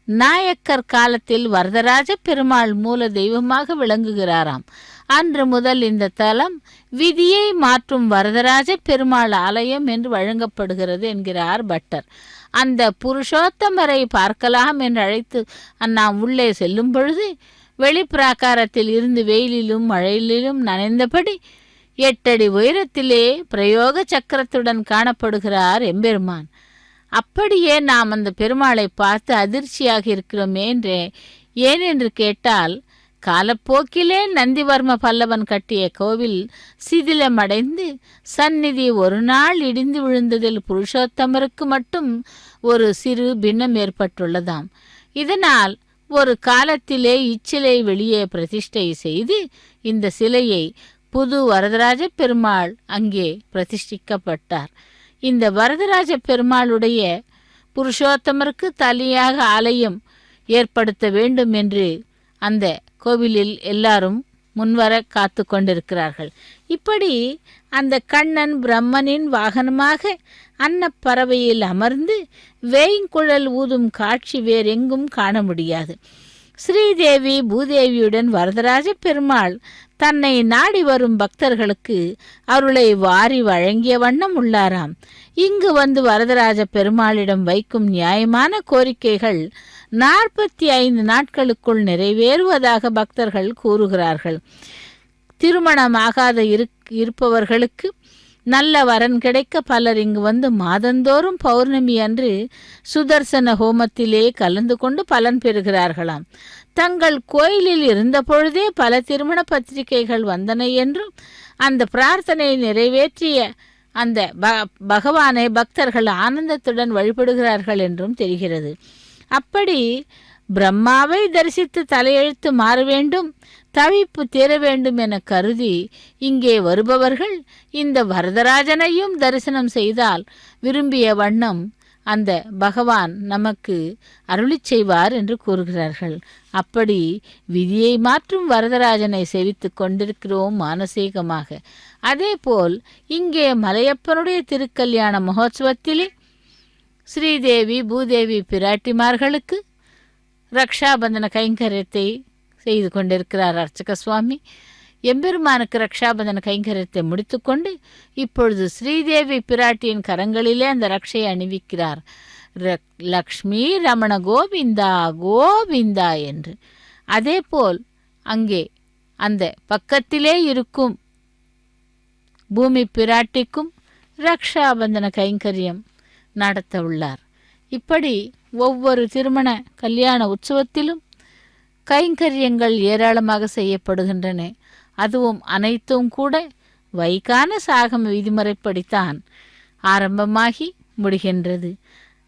நாயக்கர் காலத்தில் வரதராஜ பெருமாள் மூல தெய்வமாக விளங்குகிறாராம். அன்று முதல் இந்த தலம் விதியை மாற்றும் வரதராஜ பெருமாள் ஆலயம் என்று வழங்கப்படுகிறது என்கிறார் பட்டர். அந்த புருஷோத்தமரை பார்க்கலாம் என்று அழைத்து நாம் உள்ளே செல்லும் பொழுது வெளிப்பிராகாரத்தில் இருந்து வெயிலிலும் மழையிலும் நனைந்தபடி 8 அடி உயரத்திலே பிரயோக சக்கரத்துடன் காணப்படுகிறார் எம்பெருமான். அப்படியே நாம் அந்த பெருமாளை பார்த்து அதிர்ச்சியாக இருக்கிறோமே ஏனென்று கேட்டால், காலப்போக்கிலே நந்திவர்ம பல்லவன் கட்டிய கோவில் சிதிலமடைந்து சந்நிதி ஒரு நாள் இடிந்து விழுந்ததில் புருஷோத்தமருக்கு மட்டும் ஒரு சிறு பின்னம் ஏற்பட்டுள்ளதாம். இதனால் ஒரு காலத்திலே இச்சிலை வெளியே பிரதிஷ்டை செய்து இந்த சிலையை புது வரதராஜ பெருமாள் அங்கே பிரதிஷ்டிக்கப்பட்டார். இந்த வரதராஜ பெருமாளுடைய புருஷோத்தமருக்கு தனியாக ஆலயம் ஏற்படுத்த வேண்டும் என்று அந்த கோவிலில் எல்லாரும் முன்வர காத்து கொண்டிருக்கிறார்கள். இப்படி அந்த கண்ணன் பிரம்மனின் வாகனமாக அன்னப்பறவையில் அமர்ந்து வேய்குழல் ஊதும் காட்சி வேறெங்கும் காண முடியாது. ஸ்ரீதேவி பூதேவியுடன் வரதராஜ பெருமாள் தன்னை நாடி வரும் பக்தர்களுக்கு அருளை வாரி வழங்கிய வண்ணம் உள்ளாராம். இங்கு வந்து வரதராஜ பெருமாளிடம் வைக்கும் நியாயமான கோரிக்கைகள் 45 நாட்களுக்குள் நிறைவேறுவதாக பக்தர்கள் கூறுகிறார்கள். திருமணமாகாத இருப்பவர்களுக்கு நல்ல வரன் கிடைக்க பலர் இங்கு வந்து மாதந்தோறும் பௌர்ணமி அன்று சுதர்சன ஹோமத்திலே கலந்து கொண்டு பலன் பெறுகிறார்களாம். தங்கள் கோயிலில் இருந்த பொழுதே பல திருமண பத்திரிகைகள் வந்தன என்றும் அந்த பிரார்த்தனையை நிறைவேற்றிய அந்த பகவானை பக்தர்கள் ஆனந்தத்துடன் வழிபடுகிறார்கள் என்றும் தெரிகிறது. அப்படி பிரம்மாவை தரிசித்து தலையெழுத்து மாற வேண்டும், தவிப்பு தீர வேண்டும் என கருதி இங்கே வருபவர்கள் இந்த வரதராஜனையும் தரிசனம் செய்தால் விரும்பிய வண்ணம் அந்த பகவான் நமக்கு அருளி செய்வார் என்று கூறுகிறார்கள். அப்படி விதியை மாற்றும் வரதராஜனை சேவித்து கொண்டிருக்கிறோம் மானசீகமாக. அதேபோல் இங்கே மலையப்பனுடைய திருக்கல்யாண மகோத்சவத்திலே ஸ்ரீதேவி பூதேவி பிராட்டிமார்களுக்கு ரக்ஷாபந்தன கைங்கரியத்தை செய்து கொண்டிருக்கிறார் அர்ச்சக சுவாமி. எம்பெருமானுக்கு ரக்ஷாபந்தன கைங்கரியத்தை முடித்துக்கொண்டு இப்பொழுது ஸ்ரீதேவி பிராட்டியின் கரங்களிலே அந்த ரக்ஷையை அணிவிக்கிறார். லக்ஷ்மி ரமண கோவிந்தா கோவிந்தா என்று. அதேபோல் அங்கே அந்த பக்கத்திலே இருக்கும் பூமி பிராட்டிக்கும் ரக்ஷாபந்தன கைங்கரியம் நடத்த உள்ளார். இப்படி ஒவ்வொரு திருமண கல்யாண உற்சவத்திலும் கைங்கரியங்கள் ஏராளமாக செய்யப்படுகின்றன. அதுவும் அனைத்தும் கூட வைகான சாகம விதிமுறைப்படித்தான் ஆரம்பமாகி முடிகின்றது.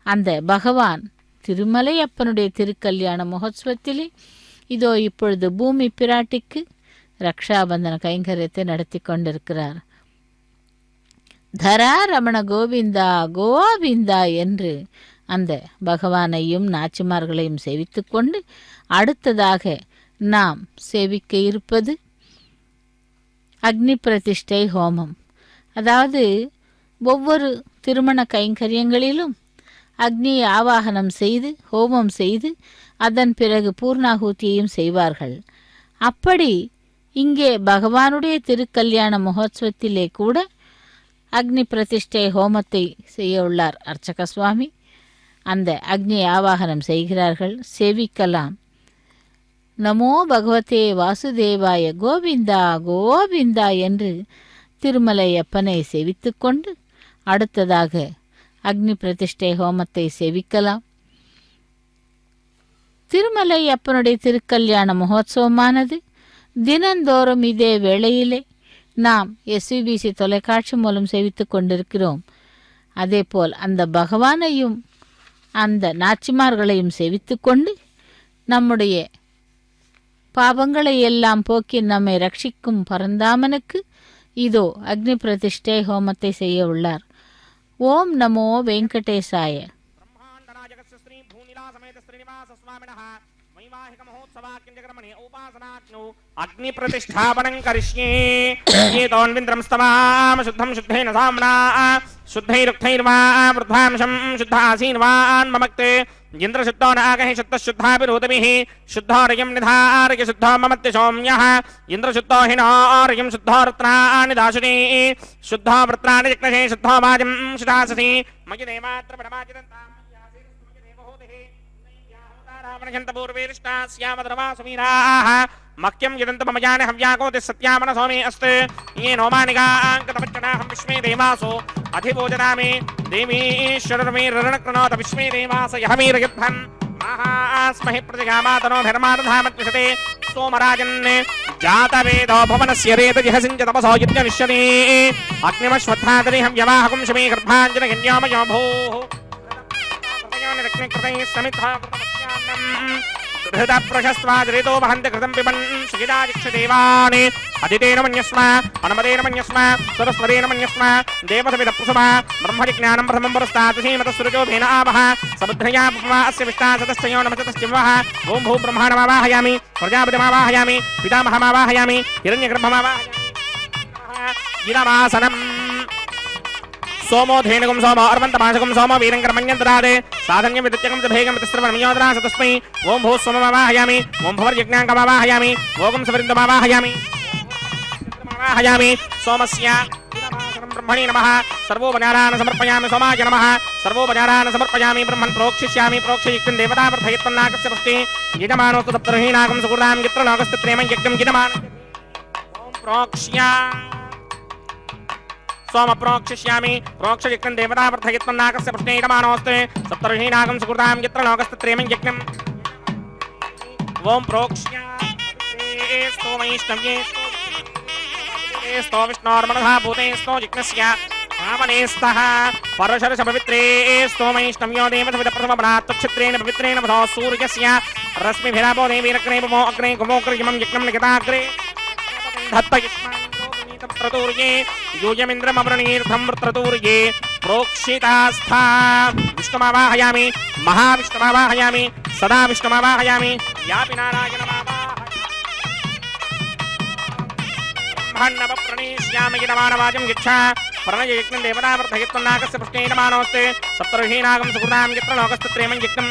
அந்த பகவான் திருமலையப்பனுடைய திருக்கல்யாண மகோத்சவத்திலே இதோ இப்பொழுது பூமி பிராட்டிக்கு ரக்ஷாபந்தன கைங்கரியத்தை நடத்தி கொண்டிருக்கிறார். தரா ரமண கோவிந்தா கோவிந்தா என்று அந்த பகவானையும் நாச்சிமார்களையும் சேவித்து கொண்டு அடுத்ததாக நாம் சேவிக்க இருப்பது அக்னி பிரதிஷ்டை ஹோமம். அதாவது ஒவ்வொரு திருமண கைங்கரியங்களிலும் அக்னியை ஆவாகனம் செய்து ஹோமம் செய்து அதன் பிறகு பூர்ணாகூத்தியையும் செய்வார்கள். அப்படி இங்கே பகவானுடைய திருக்கல்யாண மகோத்சவத்திலே கூட அக்னி பிரதிஷ்டை ஹோமத்தை செய்ய உள்ளார் அர்ச்சக சுவாமி. அந்த அக்னி ஆவாகனம் செய்கிறார்கள், சேவிக்கலாம். நமோ பகவதே வாசுதேவாய கோவிந்தா கோவிந்தா என்று திருமலையப்பனை சேவித்து கொண்டு அடுத்ததாக அக்னி பிரதிஷ்டை ஹோமத்தை சேவிக்கலாம். திருமலையப்பனுடைய திருக்கல்யாண மகோத்சவமானது தினந்தோறும் இதே வேளையிலே நாம் SVBC தொலைக்காட்சி மூலம் சேவித்து கொண்டிருக்கிறோம். அதேபோல் அந்த பகவானையும் அந்த நாச்சிமார்களையும் சேவித்து கொண்டு நம்முடைய பாவங்களை எல்லாம் போக்கி நம்மை ரட்சிக்கும் பரந்தாமனுக்கு இதோ அக்னி பிரதிஷ்டை ஹோமத்தை செய்ய உள்ளார். ஓம் நமோ வெங்கடேசாய. अग्नि प्रतिष्ठापनं करिष्ये येतोन्विन्द्रं स्तवाम शुद्धं शुद्धेन साम्ना शुद्धैरुक्थैर्वा वृद्धांशं शुद्धासीन्वान् ममक्ते इन्द्रशुद्धो नागः शुद्धः शुद्धाभिरोधभिः शुद्धोरयं निधारय शुद्धो ममत्य सौम्यः इन्द्रशुद्धो हिनोरयं शुद्धो रत्नानि दाशुने शुद्धो वृत्राणि जग्नशे शुद्धो वाजं शुधाससि मयि देवात्र परमाजिदन्तां पूर्वेष्टास्यामद्रवासुमीराः मह्यं यदन्त मम जाने हव्याकोति सत्यामन सोमे अस्ते ये नोमानिकाङ्कतपच्चनाहं विश्वे देवासो अधिभोजनामे देवीश्वरमेरणकृणोत विश्वे देवास यहमीरयुद्धन् महास्महि प्रतिगामातनो धर्मार्धामत्विषते सोमराजन् जातवेदो भवनस्य रेतजिहसिञ्च तपसो यज्ञनिष्यते अग्निमश्वत्थादरिहं यवाहकुं शमे गर्भाञ्जनगन्यामयो भोः सुहृद प्रशस्वादरितो वहन्ति कृतं पिबन् सुखिदादिक्षदेवानि अदितेन मन्यस्म अनुमतेन मन्यस्म सरस्वतेन मन्यस्म देवसविद प्रसुमा ब्रह्मजिज्ञानं प्रथमं पुरस्तात् श्रीमतस्सुरजो भेन आवह समुद्रया पुपमा अस्य विष्टा सतश्चयो नमचतश्चिवः ॐ भू ब्रह्माणमावाहयामि प्रजापतिमावाहयामि पितामहमावाहयामि हिरण्यगर्भमावाहयामि गिरमासनम् सोमो धेनुगुं सोमो अर्वन्तमाशगुं सोमो वीरङ्करमण्यन्तरादे साधन्यं विदत्यकं च भेगं वितस्रवणमियोदरा सतस्मै ॐ भूः सोममावाहयामि ॐ भवर्यज्ञाङ्कमावाहयामि भोगं सवरिन्दमावाहयामि सोमस्य ब्रह्मणे नमः सर्वोपचारान् समर्पयामि सोमाय नमः सर्वोपचारान् समर्पयामि ब्रह्मन् प्रोक्षिष्यामि प्रोक्षयुक्तं देवता वर्धयत्वन्नाकस्य पुष्टे यजमानोस्तु सप्तर्षीणाकं सुकृतां यत्र लोकस्तत्रेमं यज्ञं यजमानं ॐ प्रोक्ष्य सोम प्रोक्षिष्यामि प्रोक्षयुक्तं देवता वर्धयत्वन्नाकस्य पुष्टे यजमानोस्तु सप्तर्षीणाकं सुकृतां यत्र लोकस्तत्रेमं यज्ञं ॐ प्रोक्ष्य स्तोमैष्णव्ये स्तो विष्णोर्मनः भूते स्तो जिज्ञस्य भावनेस्तः परशरस पवित्रे स्तोमैष्णव्यो देवसविदप्रथमपरात्तक्षत्रेण पवित्रेण वधो सूर्यस्य रश्मिभिरापो देवीरग्ने पमो अग्ने कुमोग्रयमं यज्ञं लिखिताग्रे धत्तयिष्मान्त्रोतूर्ये यूयमिन्द्रमवृणीर्धं वृत्रतूर्ये प्रोक्षितास्था विष्णुमावाहयामि महाविष्णुमावाहयामि सदा विष्णुमावाहयामि यापि नारायणमावाहयामि ब्रह्मण्णव प्रणीष्यामि यजमानवाजं यच्छा प्रणययज्ञं देवतावर्धयत्वन्नाकस्य पुष्टे यजमानोऽस्ते सप्तर्षीणागं सुकृतां यत्र लोकस्तत्रेमं यज्ञं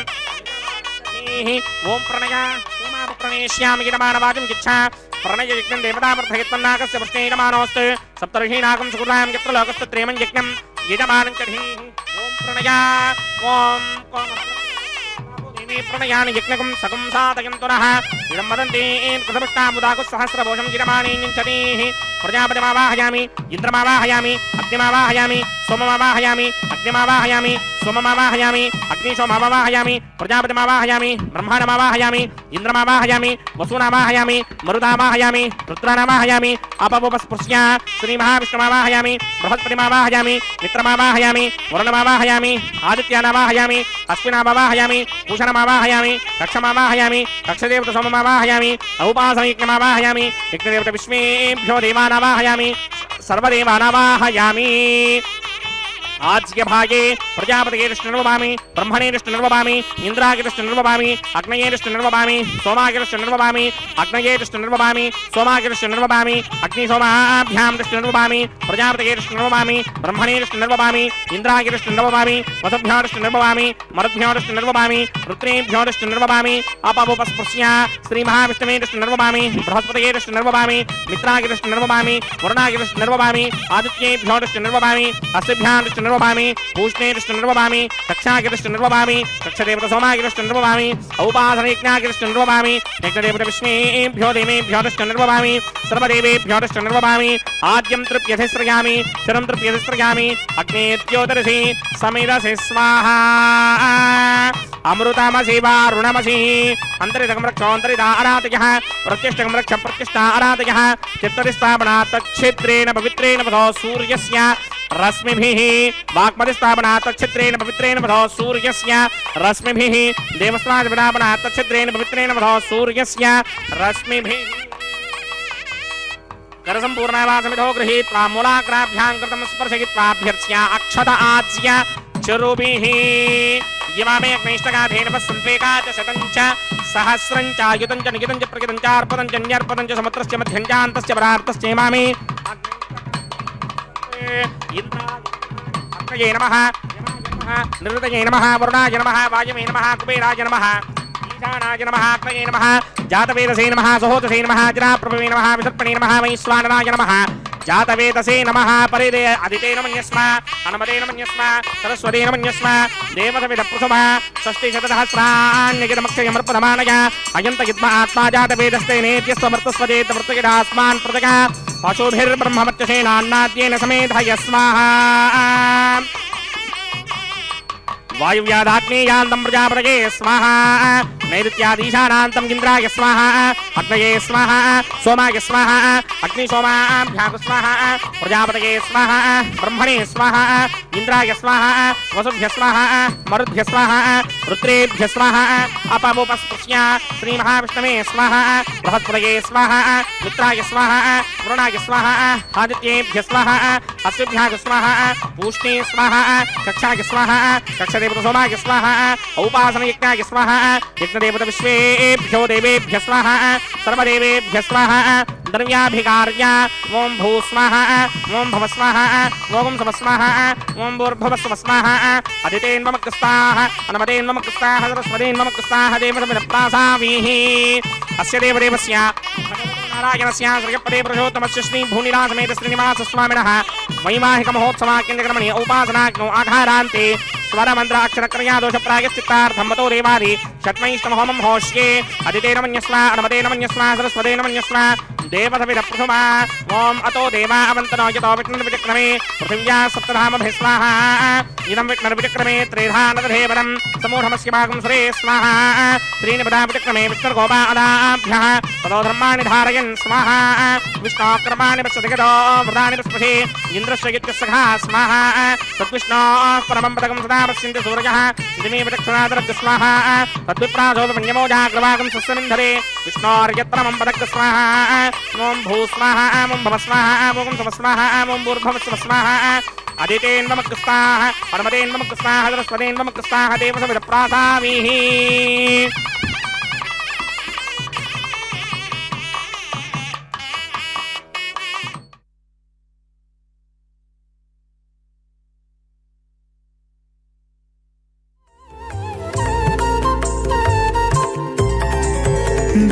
ॐ प्रणया सोमाव प्रणीष्यामि यजमानवाजं यच्छा प्रणययज्ञं देवतावर्धयत्वन्नाकस्य पुष्टे यजमानोऽस्ते सप्तर्षीणागं सुकृतां यत्र लोकस्तत्रेमं यज्ञं यजमानं च ॐ प्रणया ॐ प्रणयानि यज्ञकं सकं साधयन्तु नः इदं वदन्ति कृतभक्तामुदाकुः सहस्रभोषं गिरमाणीञ्चनीः प्रजापतिमावाहयामि इन्द्रमावाहयामि अग्निमावाहयामि सोममावाहयामि अग्निमावाहयामि सोममावाहयामि अग्निशोममावाहयामि प्रजापतिमावाहयामि ब्रह्माणमावाहयामि इन्द्रमावाहयामि वसूनावाहयामि मरुदावाहयामि रुद्रानावाहयामि अपवस्पृश्य श्रीमहाविष्णुमावाहयामि बृहस्पतिमावाहयामि मित्रमावाहयामि वरुणमावाहयामि आदित्यानावाहयामि अश्विनामावाहयामि भूषणमावाहयामि कक्षमावाहयामि कक्षदेवतसोममावाहयामि औपासनयज्ञमावाहयामि यज्ञदेवतविश्वेभ्यो देवानावाहयामि सर्वदेवानावाहयामि आज्ञ भागे प्रजापतये निर्ववामि ब्रह्मणे निर्ववामि इंद्रागे निर्ववामि अग्नये निर्ववामि सोमागे निर्ववामि अग्नये निर्ववामि सोमागे निर्ववामि अग्निसोमाभ्यां निर्ववामि प्रजापतये निर्ववामि ब्रह्मणे निर्ववामि इंद्रागे निर्ववामि वसुभ्यो निर्ववामि मरुद्भ्यो निर्ववामि रुद्रेभ्यो निर्ववामि अपवस्पृश्य श्रीमहाविष्णवे निर्ववामि बृहस्पतये निर्ववामि मित्रागे निर्ववामि वरुणागे निर्ववामि आदित्येभ्यो निर्ववामि अस्भ्यां निर्ववामि पूष्णे निर्ववामि कक्षागे निर्ववामि कक्षदेवता सोमागे निर्ववामि औपासनयज्ञागे निर्ववामि यज्ञदेवतविश्वेभ्यो देवेभ्यो निर्ववामि सर्वदेवेभ्यो निर्ववामि आद्यं तृप्यधिस्रयामि चिरं तृप्यधिस्रयामि अग्नेत्योदर्शि समिदसि स्वाहा अमृतमसि वारुणमसि अन्तरिदं रक्षोऽन्तरिदा अरातयः प्रत्यष्टं रक्ष प्रत्यष्टा अरातयः चित्तदिस्थापनात् तच्छिद्रेण पवित्रेण वधो सूर्यस्य रश्मिभिः वाक्पतिस्थापनात् तच्छिद्रेण पवित्रेण वधो सूर्यस्य रश्मिभिः देवस्त्रादिपदापनात् तच्छिद्रेण पवित्रेण वधो सूर्यस्य रश्मिभिः करसम्पूर्णावासमिधो गृहीत्वा मूलाग्राभ्यां कृतं स्पर्शयित्वाभ्यर्च्य अक्षत आज्य चरुभिः यमामे अग्निष्टगाधेन वसन्त्वेका च शतं च सहस्रं च युतं च निगितं च प्रगितं च अर्पतं च न्यर्पतं च समुद्रस्य मध्यं च अन्तस्य परार्थस्य यमामे अग्नये नमः निरुतये नमः वरुणाय नमः वायवे नमः कुबेराय नमः ईशानाय नमः अग्नये नमः जातवेदसे नमः सहोदसे नमः जराप्रभवे नमः विसर्पणे नमः वैश्वानराय नमः जातवेदसे नमः परिदे अदितेन मन्यस्म अनुमतेन मन्यस्म सरस्वतेन मन्यस्म देवसविदप्रसुमः षष्टिशतसहस्राण्यगिदमक्षयमर्पणमानय अयन्त युद्म आत्मा जातवेदस्ते नेत्यस्वमर्तस्वदेत मृतगिदास्मान् प्रजगा पशुभिर्ब्रह्मवर्चसेनान्नाद्येन समेधय स्वाहा वायुव्यादाग्नेयान्तं प्रजापतये स्वाहा नैऋत्यादीशानान्तं इन्द्राय स्वाहा अग्नये स्वाहा सोमाय स्वाहा अग्निसोमाभ्यां स्वाहा प्रजापतये स्वाहा ब्रह्मणे स्वाहा इन्द्राय स्वाहा वसुभ्य स्वाहा मरुद्भ्य स्वाहा रुद्रेभ्य स्वाहा अपमुपस्पृश्य श्रीमहाविष्णवे स्वाहा बृहस्पतये स्वाहा मित्राय स्वाहा वरुणाय स्वाहा आदित्येभ्य स्वाहा अश्विभ्याय स्वाहा पूष्णे स्वाहा कक्षाय स्वाहा कक्षदेवतसोमाय स्वाहा औपासनयज्ञाय स्वाहा यज्ञदेवतविश्वेभ्यो देवेभ्य स्वाहा सर्वदेवेभ्य स्वाहा द्रव्याभिकार्य ओं भू स्वाहा ओं भव स्वाहा ओं सव स्वाहा ओं भूर्भुव स्व स्वाहा अदितेन्वमकृस्ताः अनमतेन्वमकृस्ताः सरस्वतेन्वमकृस्ताः देवतमिदप्रासावीः अस्य देवदेवस्य नारायणस्य श्रीपदे पुरुषोत्तमस्य श्री भूनिलासमेत श्रीनिवास स्वामिनः वैवाहिक महोत्सवाख्यक्रमणे औपासनाग्नौ आघारान्ते स्वरमन्त्र अक्षरक्रिया दोष प्रायश्चित्तार्थं मतो देवादि षट्मैष्टमहोमं होष्ये अदितेन मन्यस्वा अनमतेन मन्यस्वा सरस्वतेन मन्यस्वा देवसविदप्रथमा ओम अतो देवा अवन्तनो यतो विष्णुर्विचक्रमे पृथिव्या सप्तधामभिः स्वाहा इदं विष्णुर्विचक्रमे त्रिधानदधेवनं समूढमस्य भागं सुरे स्वाहा त्रीणि पदा विचक्रमे विष्णुर्गोपादाभ्यः ततो धर्माणि धारयन् स्वाहा विष्णोक्रमाणि पश्यतिगतो वृदानि पुष्पशे इन्द्रस्य यज्ञसखा स्वाहा तद्विष्णोः परमं पदकं सदा पश्यन्ति सूर्यः दिने विचक्षणादरद् स्वाहा तद्विप्राजोपमन्यमोजाग्रवागं सस्यमिन्धरे विष्णोर्यत्रमं पदक् स्वाहा ओम भू स्वाहा ओम भव स्वाहा ओम सव स्वाहा ओम भूर्भुव स्व स्वाहा अदितेन्वमकृस्ताः परमतेन्वमकृस्ताः सरस्वतेन्वमकृस्ताः देवसविदप्रासावीः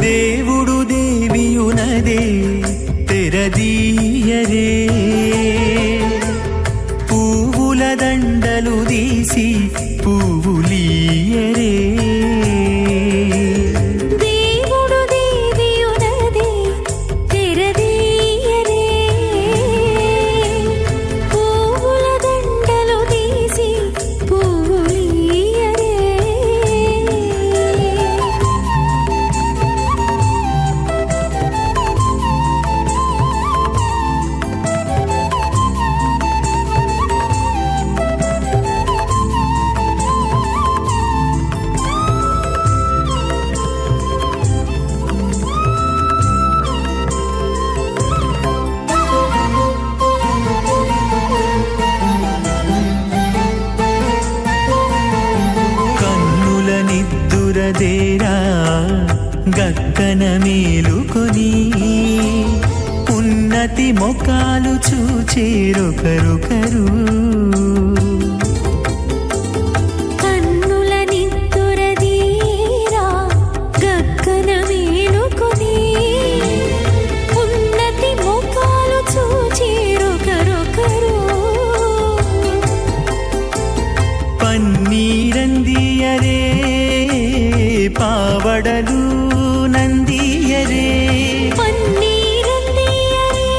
దేవుడు దేవియునదే తెరదీయరే పువ్వుల దండలు తీసి పువ్వులీయరే దేవుడు దేవియునదే తెరదీయరే పువ్వుల దండలు తీసి పువ్వులీయరే కన్నుల నిద్దురదేరా గక్కన మేలుకొని ఉన్నతి మొకాలు చూచేరొకరొకరు కన్నుల నిద్దురదీరా గగ్గన మేలుకొని ఉన్నతి ముఖాలు చూచేరొకరొకరు పన్నీరందియరే పావడలు నందియరే పన్నీరందియరే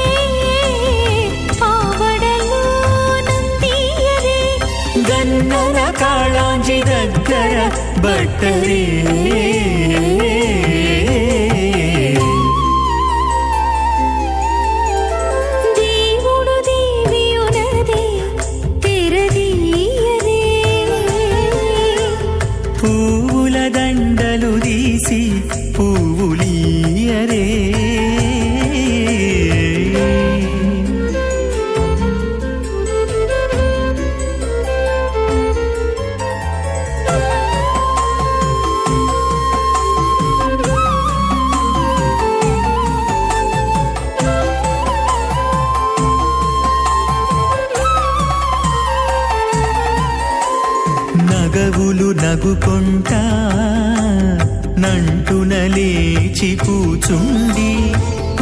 పావడలు నందియరే గన్నల కాళాంజి దగ్గర బట్టరే దేవుడు దేవియునదే తెరదీయరే పువ్వుల దండలు తీసి పువ్వులీయరే నగవులు నగుకొంటా నంటున లేచి కూచుండి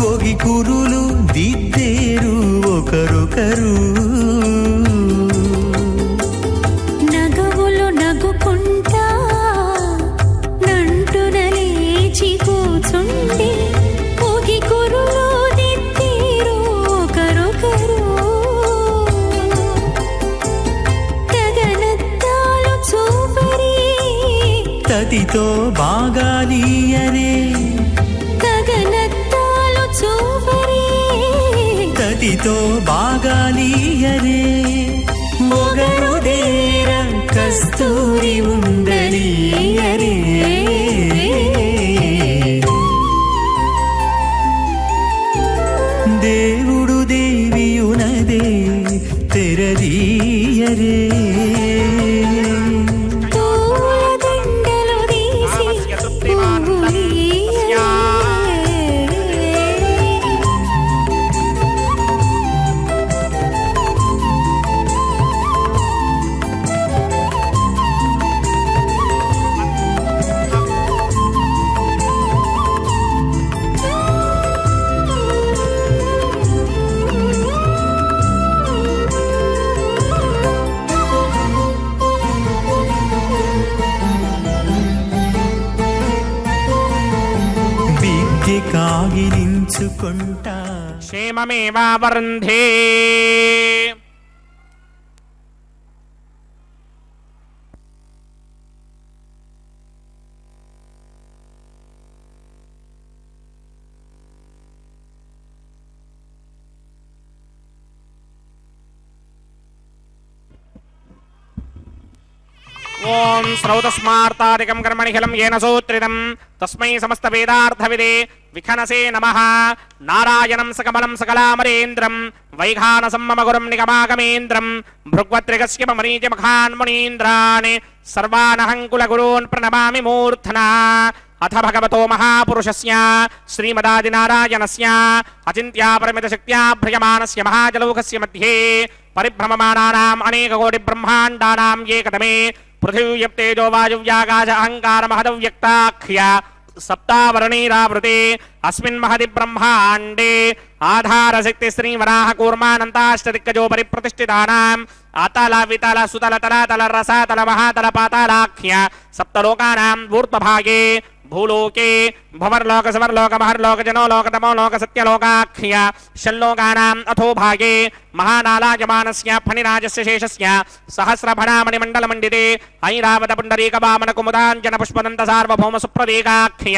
ఒగి కురులు దిద్దేరు ఒకరొకరు నగవులు నగుకుంటా నంటున లేచి కూచుండి పొగి కురులు దిద్దేరు ఒకరొకరు తగనత్తాలు చూ తతితో బాగాలీయరే గగనత్తాలు చూపరే తతితో బాగాలీయరే మొగరుదేర కస్తూరి ఉండలీయరే దేవుడు దేవియునదే తెరదీయరే పూలదండలు తీసి పువ్వులియ్యరే. విద్య కాగిలించుకుంటా క్షేమమేవావరుంధే. ఓం శ్రౌతస్మార్తాదికం కర్మణిఖిలం ఏన సూత్రితం తస్మై సమస్త వేదార్థవిదే విఖనసే నమః. నారాయణం సకమలం సకలామరేంద్రం వైఖానసం మమ గురం నిగమాగమేంద్రం భృగ్వత్రిగస్య మరీచమఖాన్ మునీంద్రాన్ సర్వానహంకులగురూన్ ప్రణమామి మూర్ధనా. అథ భగవతో మహాపురుషస్య శ్రీమదాదినారాయణస్య అచింత్యాపరిమితశక్త్యా భ్రయమానస్య మహాజలౌకస్య మధ్యే పరిభ్రమమానానాం అనేకకోటి బ్రహ్మాండానాం ఏకతమే పృథివ్యప్తేజో వాయువ్యాకాశ అహంకార మహదవ్యక్తాఖ్య సప్తావరణీరావృతే అస్మిన్ మహది బ్రహ్మాండే ఆధారశక్తి శ్రీవరాహ కూర్మానంతాష్టదిక్కజోపరి ప్రతిష్ఠితానాం అతల వితల సుతల తలాతల రసాతల మహాతల పాతాళాఖ్య సప్తలోకానాం ఊర్ధ్వభాగే భూలోకే భవర్లోక సమర్లోక మహర్లోక జనోలోక తమోలోక సత్యలోకాఖ్య షల్లోకానాం అథో భాగే మహానాలాయమానస్య ఫణిరాజస్య శేషస్య సహస్రభణామణి మండలమండితే ఐరావత పుండరీక వామన కుముదాంజన పుష్పదంత సార్వభౌమ సుప్రదీకాఖ్య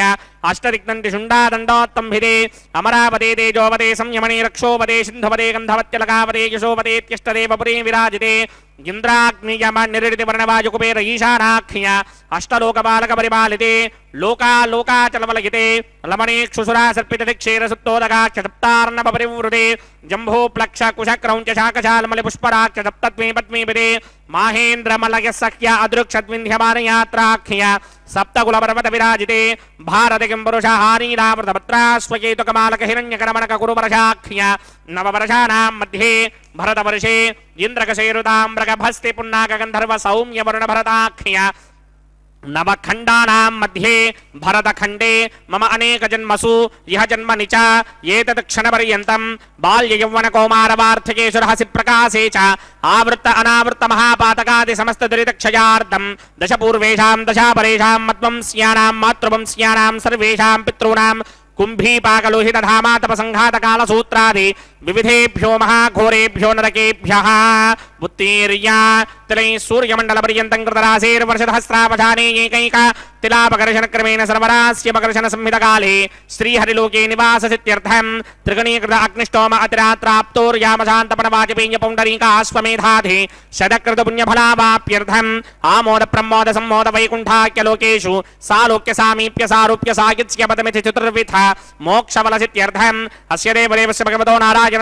అష్టదిగ్నంది శుండాదండోత్తంభిదే అమరావతే తేజోవతే సంయమనే రక్షోవతే సింధువతే గంధవత్యలకావతే యశోవతేత్యష్టదేవపురీ విరాజితే ఇంద్రాగ్నియమ నిరిడితి వర్ణవాయుకుబేర ఈశానాఖ్య అష్టలోకపాలక పరిపాలితే లోకాలోకాచలమలగితే లమణేక్షుసురా సర్పిత దిక్షేర సుత్తోదకాక్ష సప్తార్ణవ పరివృతే జంభూ ప్లక్ష కుశ క్రౌంచ శాకశాలమలి పుష్పరాక్ష సప్తత్వే పద్మీపదే మాహేంద్రమలయ సఖ్య అదృక్షద్వింధ్యమానయాత్రాఖ్య సప్తకులపర్వత విరాజితే భారతికిం పురుష హారీరామృతపత్రాస్వకేతుకమాలక హిరణ్యకరమణక కురువర్షాఖ్య నవవర్షానాం మధ్యే భరతవర్షే ఇంద్రకశేరుతామ్రగభస్తి పున్నాక గంధర్వ సౌమ్య వరుణ భరతాఖ్య నవఖండానాం మధ్యే భరతఖండే మమ అనేక జన్మసు ఇహ జన్మని చ ఏతత్ క్షణపర్యంతం బాల్య యౌవన కౌమార వార్ధకేషు రహసి ప్రకాశే చ ఆవృత్త అనావృత్త మహాపాతకాది సమస్త దురితక్షయార్థం దశ పూర్వేషాం దశాపరేషాం మద్వంస్యానాం మాతృవంస్యానాం సర్వేషాం పితॄణాం కుంభీపాకలోహితధామాతపసంఘాతకాలసూత్రాది వివిధేభ్యో మహాఘోరేభ్యో నరకేభ్యః ఉత్తీర్య తిలై సూర్యమండలపర్యంతం కృతరాశేర్వర్షధస్రావధానే ఏకైక తిలాపకర్షణక్రమేణ సర్వరాస్యపకర్షణ సంహితకాలే శ్రీహరిలోకే నివాససిత్యర్థం త్రిగణీకృత అగ్నిష్టోమ అతిరాత్రాప్తోర్యామశాంతపణవాజపేయ పౌండరీకాశ్వమేధాధి శతకృత పుణ్యఫలావాప్యర్థం ఆమోద ప్రమోద సమ్మోద వైకుంఠాఖ్యలోకేషు సాలోక్య సామీప్య సారూప్య సాగిత్స్యపదమితి చతుర్విధ మోక్షఫలసిత్యర్థం అస్య దేవదేవస్య భగవతో నారాయణస్య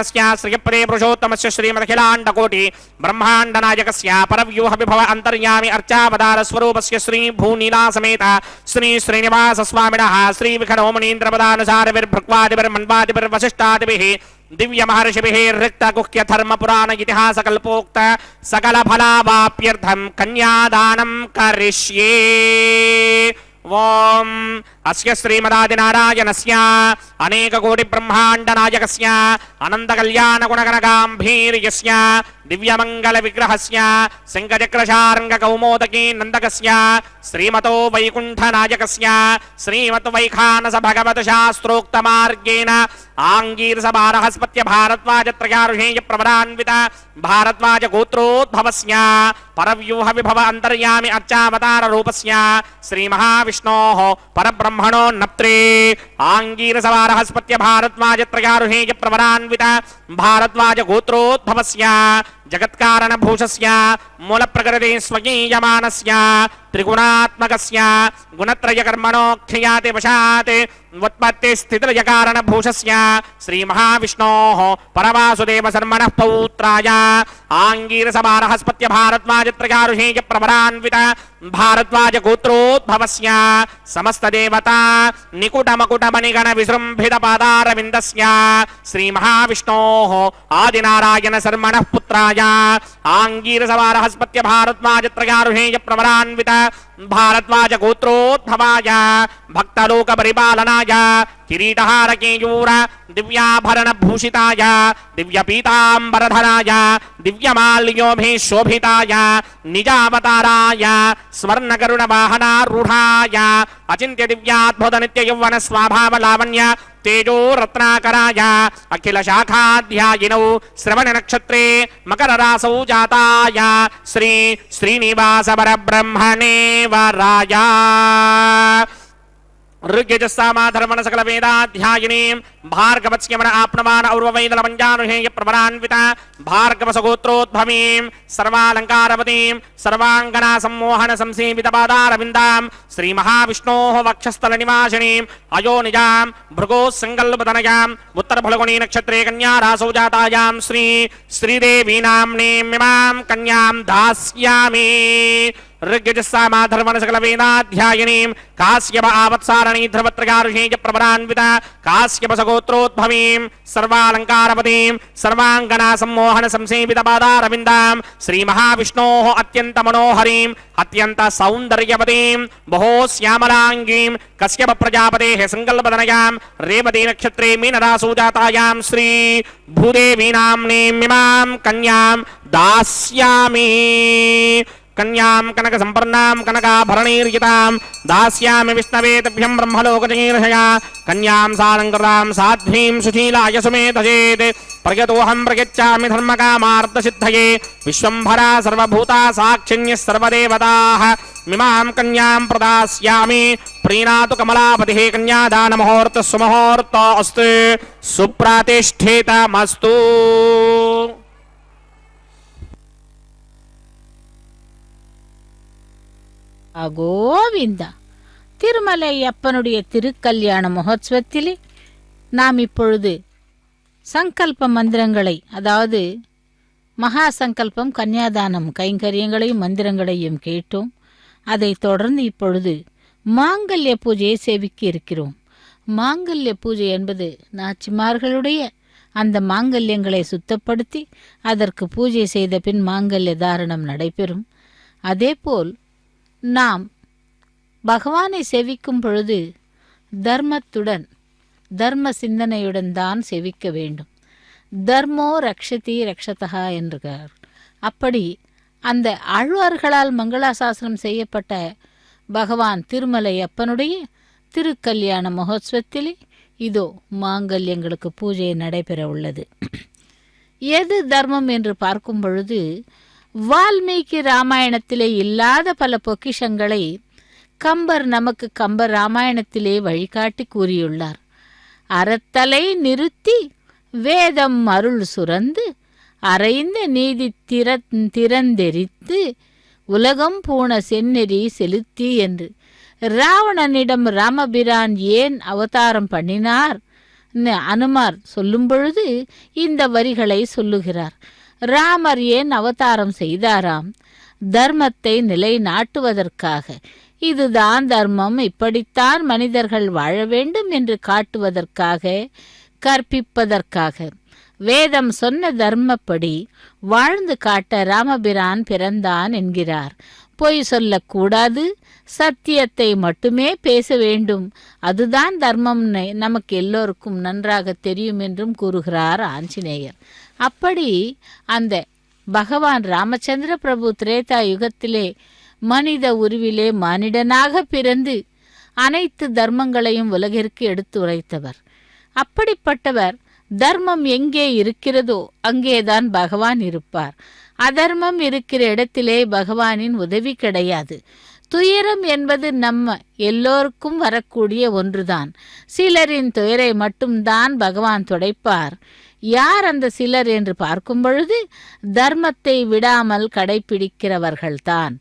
శ్రీయపదే పురుషోత్తమస్య శ్రీమదఖిలాండకోటి బ్రహ్మాండనాయకస్య పరవ్యూహ విభవ అంతర్యామి అర్చావతార స్వరూపస్య శ్రీ భూనీలాసమేత శ్రీ శ్రీనివాస స్వామినః శ్రీ విఖనో మునీంద్రపదానుసారవిర్భృక్వాదిభిర్వశిష్టాదిభిః దివ్య మహర్షిభిః రిక్త గుహ్య ధర్మ పురాణ ఇతిహాస కల్పోక్త సకల ఫలావాప్యర్థం కన్యాదానం కరిష్యే. ఓం అస్య శ్రీమదాదినారాయణస్య అనేక కోటి బ్రహ్మాండ నాయకస్య అనంత కళ్యాణ గుణగణ గాంభీర్యస్య दिव्यमंगल विग्रहस्य सिंहचक्रशार्ंग कौमोदकी नंदकस्य श्रीमतो वैकुंठनायकस्य श्रीमत वैखानस भगवत शास्त्रोक्त मार्गेण आंगीरस बारहस्पत्य भारद्वाज त्रयारुषेय प्रवरान्वित भारद्वाज गोत्रोद्भवस्य परव्यूह विभव अंतर्यामि अर्चावतार रूपस्य श्री महाविष्णोः परब्रह्मणो नप्त्रे आंगीरस बारहस्पत्य भारद्वाज त्रयारुषेय प्रवरान्वित भारद्वाज गोत्रोद्भवस्य जगत्कारण भूषस्य मूल प्रकृति स्वकीयमानस्य त्रिगुणात्मकस्य गुणत्रय कर्मणो क्षयाते वशाते उत्पत्ति स्थितिलय कारण भूषस्य श्री महाविष्णोः परवासुदेव शर्मणः पौत्राय आंगीरस बारहस्पत्य भारद्वाज त्रयारुषेय प्रवरान्वित भारद्वाज गोत्रोद्भवस्य समस्त देवता निकुट मकुट मणिगण विजृंभित पादारविन्दस्य श्री महाविष्णोः आदिनारायण शर्मणः पुत्राय आंगीरस बारहस्पत्य भारद्वाज त्रयारुषेय प्रवरान्वित भारद्वाज गोत्रोद्भवाय भक्तलोक परिपालनाय किरीटहार केयूर दिव्याभरण भूषिताय दिव्य पीतांबरधराय दिव्यमाल्योभिः शोभिताय निजावताराय स्वर्ण करुण वाहनारूढ़ाय अचिंत्य दिव्याद्भुत नित्य यौवन स्वाभाव लावण्य तेजो रत्नाकराय अखिल शाखाध्यायिनौ श्रवण नक्षत्रे मकर रासौ जाताय श्री श्रीनिवास परब्रह्मणे वराय ऋग्यजस्सामाधर्मण सकल वेदाध्यायिनीं भार्गवत्स्यमन आपनमान और्ववैदलमञ्जानुहेय प्रवरान्विता भार्गवसगोत्रोद्भवीं सर्वालङ्कारवतीं सर्वाङ्गना सम्मोहन संसेवितपादारविन्दां श्रीमहाविष्णोः वक्षस्थलनिवासिनीम् अयोनिजां भृगोः सङ्कल्पतनयाम् उत्तरफल्गुनी नक्षत्रे कन्यारासौ जातायां श्री श्रीदेवी नाम्नीमिमां कन्यां दास्यामि ऋग्यजस्सामाधर्मण सकल वेदाध्यायिनीं काश्यप आवत्सारणी ध्रुवत्रयारुषेय प्रवरान्विता काश्यप सगोत्रोद्भवीं सर्वालङ्कारवतीं सर्वाङ्गना सम्मोहन संसेवितपादारविन्दां श्रीमहाविष्णोः अत्यन्त मनोहरीं अत्यन्त सौन्दर्यवतीं बहो श्यामलाङ्गीं कश्यप प्रजापतेः सङ्कल्पतनयां रेवती नक्षत्रे मीनरासौ जातायां श्री भूदेवी नाम्नीमिमां कन्यां दास्यामि कन्यां कनक संपन्नां कनकाभरणैर्युतां दास्यामि विष्णवे तुभ्यं ब्रह्मलोकजैर्षया कन्यां सालङ्कृतां साध्वीं सुशीलाय सुमेधयेत् प्रयतोऽहं प्रयच्छामि धर्मकामार्थसिद्धये विश्वम्भरा सर्वभूता साक्षिण्यः सर्वदेवताः मिमां कन्यां प्रदास्यामि प्रीणातु कमलापतिः कन्यादानमुहूर्तः सुमुहूर्तो अस्तु सुप्रतिष्ठितमस्तु கோவிந்தா. திருமலை அப்பனுடைய திருக்கல்யாண மகோத்சவத்திலே நாம் இப்பொழுது சங்கல்ப மந்திரங்களை, அதாவது மகா சங்கல்பம், கன்னியாதானம் கைங்கரியங்களையும் மந்திரங்களையும் கேட்டோம். அதை தொடர்ந்து இப்பொழுது மாங்கல்ய பூஜையை சேவிக்க இருக்கிறோம். மாங்கல்ய பூஜை என்பது நாச்சிமார்களுடைய அந்த மாங்கல்யங்களை சுத்தப்படுத்தி அதற்கு பூஜை செய்த பின் மாங்கல்ய தாரணம் நடைபெறும். அதேபோல் நாம் பகவானை சேவிக்கும் பொழுது தர்மத்துடன், தர்ம சிந்தனையுடன் தான் சேவிக்க வேண்டும். தர்மோ ரக்ஷதி ரக்ஷதா என்கிறார். அப்படி அந்த ஆழ்வார்களால் மங்களாசாசனம் செய்யப்பட்ட பகவான் திருமலை அப்பனுடைய திருக்கல்யாண மகோத்சவத்திலே இதோ மாங்கல்யங்களுக்கு பூஜை நடைபெற உள்ளது. எது தர்மம் என்று பார்க்கும் பொழுது வால்மீகி ராமாயணத்திலே இல்லாத பல பொக்கிஷங்களை கம்பர் நமக்கு கம்பர் ராமாயணத்திலே வழிகாட்டி கூறியுள்ளார். அறத்தலை நிறுத்தி வேதம் அருள் சுரந்து அறைந்த நீதி திறந்தெரித்து உலகம் பூண செந்நெறி செலுத்தி என்று ராவணனிடம் ராமபிரான் ஏன் அவதாரம் பண்ணினார் அனுமார் சொல்லும் பொழுது இந்த வரிகளை சொல்லுகிறார். ராமர் ஏன் அவதாரம் செய்தாராம்? தர்மத்தை நிலைநாட்டுவதற்காக. இதுதான் தர்மம், இப்படித்தான் மனிதர்கள் வாழ வேண்டும் என்று காட்டுவதற்காக, கற்பிப்பதற்காக. வேதம் சொன்ன தர்மப்படி வாழ்ந்து காட்ட ராமபிரான் பிறந்தான் என்கிறார். பொய் சொல்லக்கூடாது, சத்தியத்தை மட்டுமே பேச வேண்டும். அதுதான் தர்மம், நமக்கு எல்லோருக்கும் நன்றாக தெரியும் என்றும் கூறுகிறார் ஆஞ்சநேயர். அப்படி அந்த பகவான் ராமச்சந்திர பிரபு திரேதா யுகத்திலே மனித உருவிலே மானிடனாக பிறந்து அனைத்து தர்மங்களையும் உலகிற்கு எடுத்து உரைத்தவர். அப்படிப்பட்டவர் தர்மம் எங்கே இருக்கிறதோ அங்கேதான் பகவான் இருப்பார். அதர்மம் இருக்கிற இடத்திலே பகவானின் உதவி கிடையாது. துயரம் என்பது நம்ம எல்லோருக்கும் வரக்கூடிய ஒன்றுதான். சிலரின் துயரை மட்டும்தான் பகவான் துடைப்பார். யார் அந்த சிலர் என்று பார்க்கும் பொழுது தர்மத்தை விடாமல் கடைபிடிக்கிறவர்கள்தான்.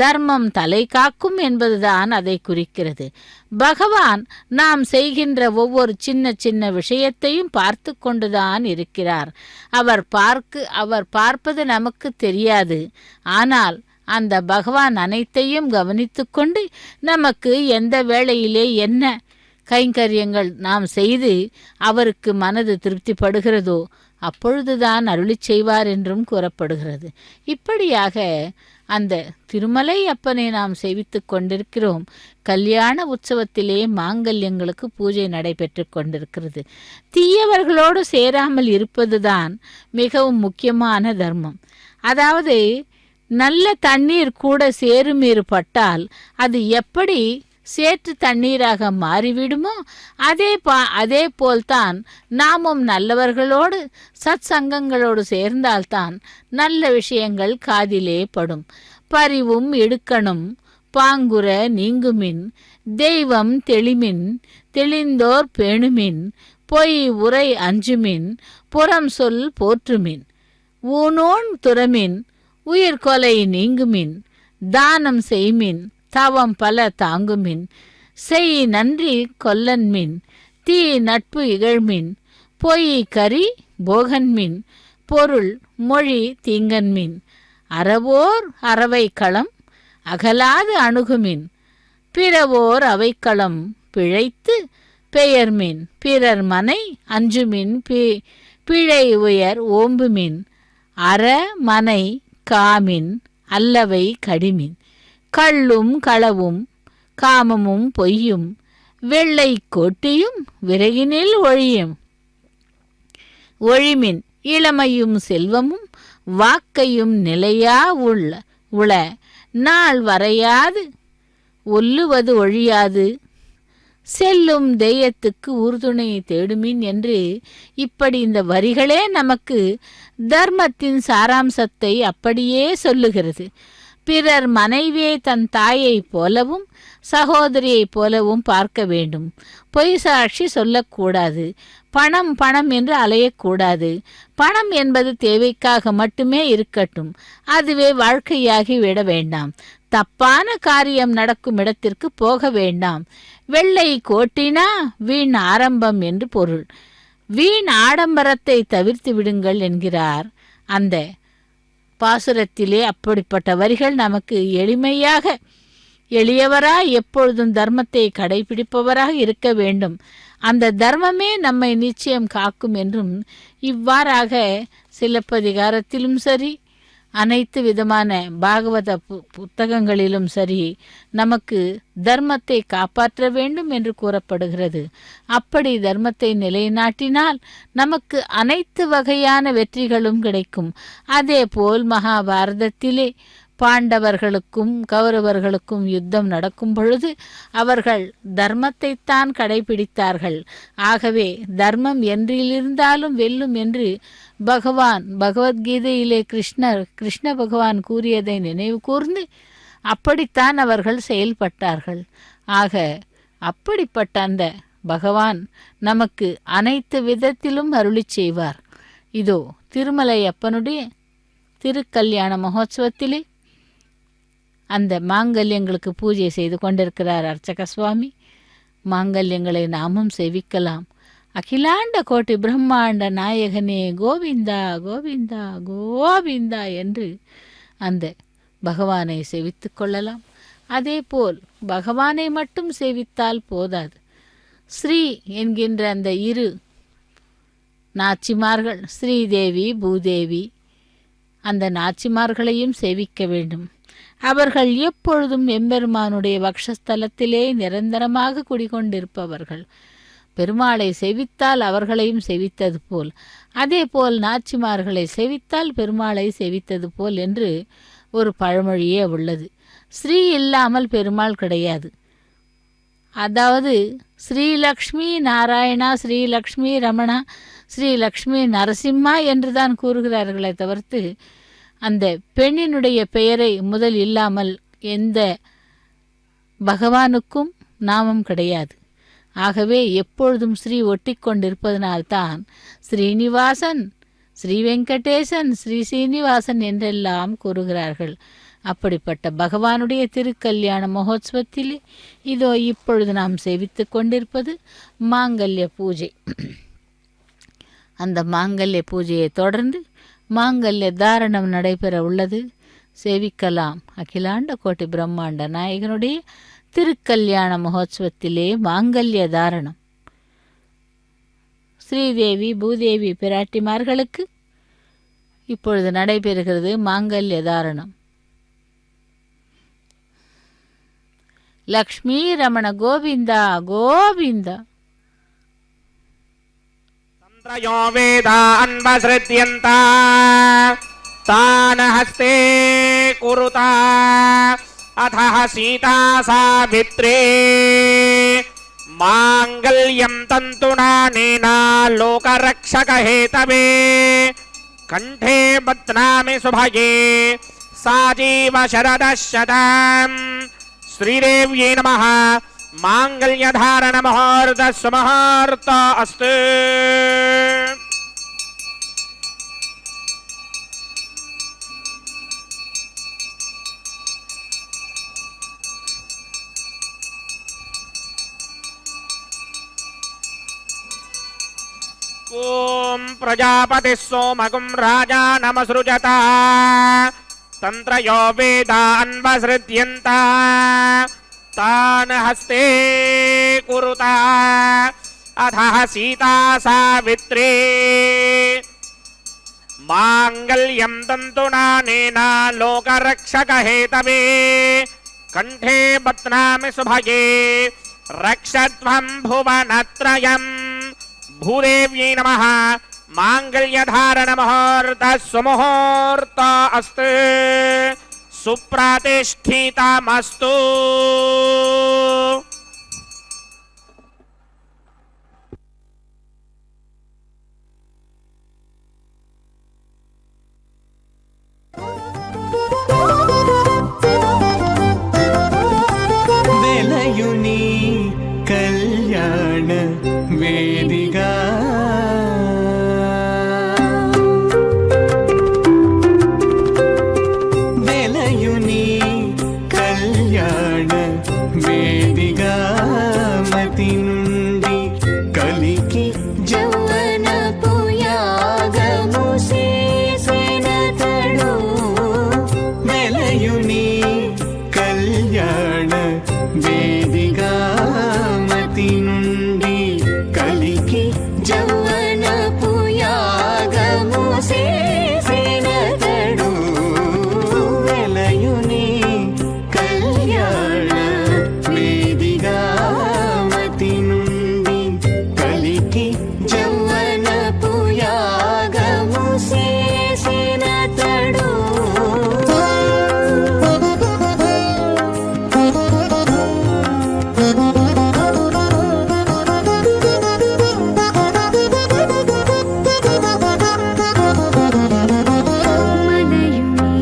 தர்மம் தலை காக்கும் என்பதுதான் அதை குறிக்கிறது. பகவான் நாம் செய்கின்ற ஒவ்வொரு சின்ன சின்ன விஷயத்தையும் பார்த்து கொண்டுதான் இருக்கிறார். அவர் பார்ப்பது நமக்கு தெரியாது. ஆனால் அந்த பகவான் அனைத்தையும் கவனித்து கொண்டு நமக்கு எந்த வேளையிலே என்ன கைங்கரியங்கள் நாம் செய்து அவருக்கு மனது திருப்திப்படுகிறதோ அப்பொழுதுதான் அருளி செய்வார் என்றும் கூறப்படுகிறது. இப்படியாக அந்த திருமலை அப்பனை நாம் சேவித்து கொண்டிருக்கிறோம். கல்யாண உற்சவத்திலே மாங்கல்யங்களுக்கு பூஜை நடைபெற்று கொண்டிருக்கிறது. தீயவர்களோடு சேராமல் இருப்பதுதான் மிகவும் முக்கியமான தர்மம். அதாவது நல்ல தண்ணீர் கூட சேருமீறு பட்டால் அது எப்படி சேற்று தண்ணீராக மாறிவிடுமோ அதே போல்தான் நாமும் நல்லவர்களோடு சத் சங்கங்களோடு சேர்ந்தால்தான் நல்ல விஷயங்கள் காதிலே படும். பரிவும் இடுக்கணும் பாங்குற நீங்குமின் தெய்வம் தெளிமின் தெளிந்தோர் பேணுமின் பொய் உரை அஞ்சுமின் புறம் சொல் போற்றுமின் ஊனோன் துறமின் உயிர்கொலை நீங்குமின் தானம் செய்மின் தவம் பல தாங்குமின் செய் நன்றி கொல்லன்மின் தீ நட்பு இகழ்மின் பொய் கரி போகன்மின் பொருள் மொழி தீங்கன்மின் அறவோர் அறவைக்களம் அகலாது அணுகுமின் பிறவோர் அவைக்களம் பிழைத்து பெயர்மின் பிறர் மனை அஞ்சுமின் பிழை உயர் ஓம்புமின் அற மனை காமின் அல்லவை கடிமின் கள்ளும் களவும் காமமும் பொய்யும் வெள்ளை கோட்டியும் விறகினில் ஒழிமின் இளமையும் செல்வமும் வாக்கையும் நிலையா உள நாள் வரையாது ஒல்லுவது ஒழியாது செல்லும் தெய்யத்துக்கு உறுதுணை தேடுமின் என்று இப்படி இந்த வரிகளே நமக்கு தர்மத்தின் சாராம்சத்தை அப்படியே சொல்லுகிறது. பிறர் மனைவியை தன் தாயை போலவும் சகோதரியை போலவும் பார்க்க வேண்டும். பொய் சாட்சி சொல்லக்கூடாது. பணம் பணம் என்று அலையக்கூடாது. பணம் என்பது தேவைக்காக மட்டுமே இருக்கட்டும். அதுவே வாழ்க்கையாகி விட வேண்டாம். தப்பான காரியம் நடக்கும் இடத்திற்கு போக வேண்டாம். வெள்ளை கோட்டினா வீண் ஆரம்பம் என்று பொருள். வீண் ஆடம்பரத்தை தவிர்த்து விடுங்கள் என்கிறார் அந்த பாசுரத்திலே. அப்படிப்பட்ட வரிகள் நமக்கு எளியவராய் எப்பொழுதும் தர்மத்தை கடைபிடிப்பவராக இருக்க வேண்டும். அந்த தர்மமே நம்மை நிச்சயம் காக்கும் என்றும் இவ்வாறாக சிலப்பதிகாரத்திலும் சரி அனைத்து விதமான பாகவத புத்தகங்களிலும் சரி நமக்கு தர்மத்தை காப்பாற்ற வேண்டும் என்று கூறப்படுகிறது. அப்படி தர்மத்தை நிலைநாட்டினால் நமக்கு அனைத்து வகையான வெற்றிகளும் கிடைக்கும். அதேபோல் மகாபாரதத்திலே பாண்டவர்களுக்கும் கௌரவர்களுக்கும் யுத்தம் நடக்கும் பொழுது அவர்கள் தர்மத்தைத்தான் கடைபிடித்தார்கள். ஆகவே தர்மம் என்றிலிருந்தாலும் வெல்லும் என்று பகவத்கீதையிலே கிருஷ்ண பகவான் கூறியதை நினைவு கூர்ந்து அப்படித்தான் அவர்கள் செயல்பட்டார்கள். ஆக அப்படிப்பட்ட அந்த பகவான் நமக்கு அனைத்து விதத்திலும் அருளி செய்வார். இதோ திருமலை அப்பனுடைய திருக்கல்யாண மகோத்சவத்திலே அந்த மாங்கல்யங்களுக்கு பூஜை செய்து கொண்டிருக்கிறார் அர்ச்சக சுவாமி. மாங்கல்யங்களை நாமும் சேவிக்கலாம். அகிலாண்ட கோட்டி பிரம்மாண்ட நாயகனே கோவிந்தா கோவிந்தா கோவிந்தா என்று அந்த பகவானை சேவித்து கொள்ளலாம். அதேபோல் பகவானை மட்டும் சேவித்தால் போதாது. ஸ்ரீ என்கின்ற அந்த இரு நாச்சிமார்கள் ஸ்ரீதேவி பூதேவி அந்த நாச்சிமார்களையும் சேவிக்க வேண்டும். அவர்கள் எப்பொழுதும் எம்பெருமானுடைய வக்ஷஸ்தலத்திலே நிரந்தரமாக குடிகொண்டிருப்பவர்கள். பெருமாளை செவித்தால் அவர்களையும் செவித்தது போல், அதே போல் நாச்சிமார்களை செவித்தால் பெருமாளை செவித்தது போல் என்று ஒரு பழமொழியே உள்ளது. ஸ்ரீ இல்லாமல் பெருமாள் கிடையாது. அதாவது ஸ்ரீலக்ஷ்மி நாராயணா, ஸ்ரீலக்ஷ்மி ரமணா, ஸ்ரீலக்ஷ்மி நரசிம்மா என்று தான் கூறுகிறார்களே தவிர்த்து அந்த பெண்ணினுடைய பெயரை முதல் இல்லாமல் எந்த பகவானுக்கும் நாமம் கிடையாது. ஆகவே எப்பொழுதும் ஸ்ரீ ஒட்டி கொண்டிருப்பதனால்தான் ஸ்ரீனிவாசன், ஸ்ரீ வெங்கடேசன், ஸ்ரீ சீனிவாசன் என்றெல்லாம் கூறுகிறார்கள். அப்படிப்பட்ட பகவானுடைய திருக்கல்யாண மகோத்சவத்திலே இதோ இப்பொழுது நாம் சேவித்து கொண்டிருப்பது மாங்கல்ய பூஜை. அந்த மாங்கல்ய பூஜையை தொடர்ந்து மாங்கல்ய தாரணம் நடைபெற உள்ளது. சேவிக்கலாம். அகிலாண்ட கோட்டி பிரம்மாண்ட நாயகனுடைய திருக்கல்யாண மகோத்சவத்திலே மாங்கல்ய தாரணம். ஸ்ரீதேவி பூதேவி பிராட்டிமார்களுக்கு இப்பொழுது நடைபெறுகிறது மாங்கல்ய தாரணம். லக்ஷ்மீ ரமண கோவிந்தா கோவிந்தா. தந்திரயோ வேதா அன்வஸ்ருத்யந்தா தான ஹஸ்தே குருதா அதஹ சீதா சாவித்ரே மாங்கல்யம் தந்துனா நேனா லோகரக்ஷக ஹேதவே கண்டே பத்னாமி சுபயே சாஜீவ சரதசதம். ஸ்ரீதேவ்யை நமः. மாங்கல்யதாரண முகூர்த்த சுமுகூர்த்த அஸ்து. ஓம் பிரஜாபதி சோமகும் ராஜா நமஸ்ருஜதா தந்திரயோ வேதா அன்வஸ்ருத்யந்தா தான ஹஸ்தே குருதா அதஹ சீதா சாவித்ரே மாங்கல்யம் தந்துனா நேனா லோகரக்ஷக ஹேதவே கண்டே பத்னாமி சுபயே ரக்ஷத்வம் புவனத்ரயம். भूदेव्यै नमः. मांगल्यधारण मुहूर्त सुमुहूर्त अस्तु. सुप्रतिष्ठितमस्तु. వెలయుని కళ్యాణ వేదిగా వెలయుని కళ్యాణ వేదిగా మతి నుండి కలికి జౌవన పుయాగము చేసినతడు వెలయుని కళ్యాణ వేదిగా మతి నుండి కలికి జౌవన పుయాగము చేసినతడు వెలయుని కళ్యాణ వేదిగా మతి నుండి కలికి జౌవన పుయాగము చేసినతడు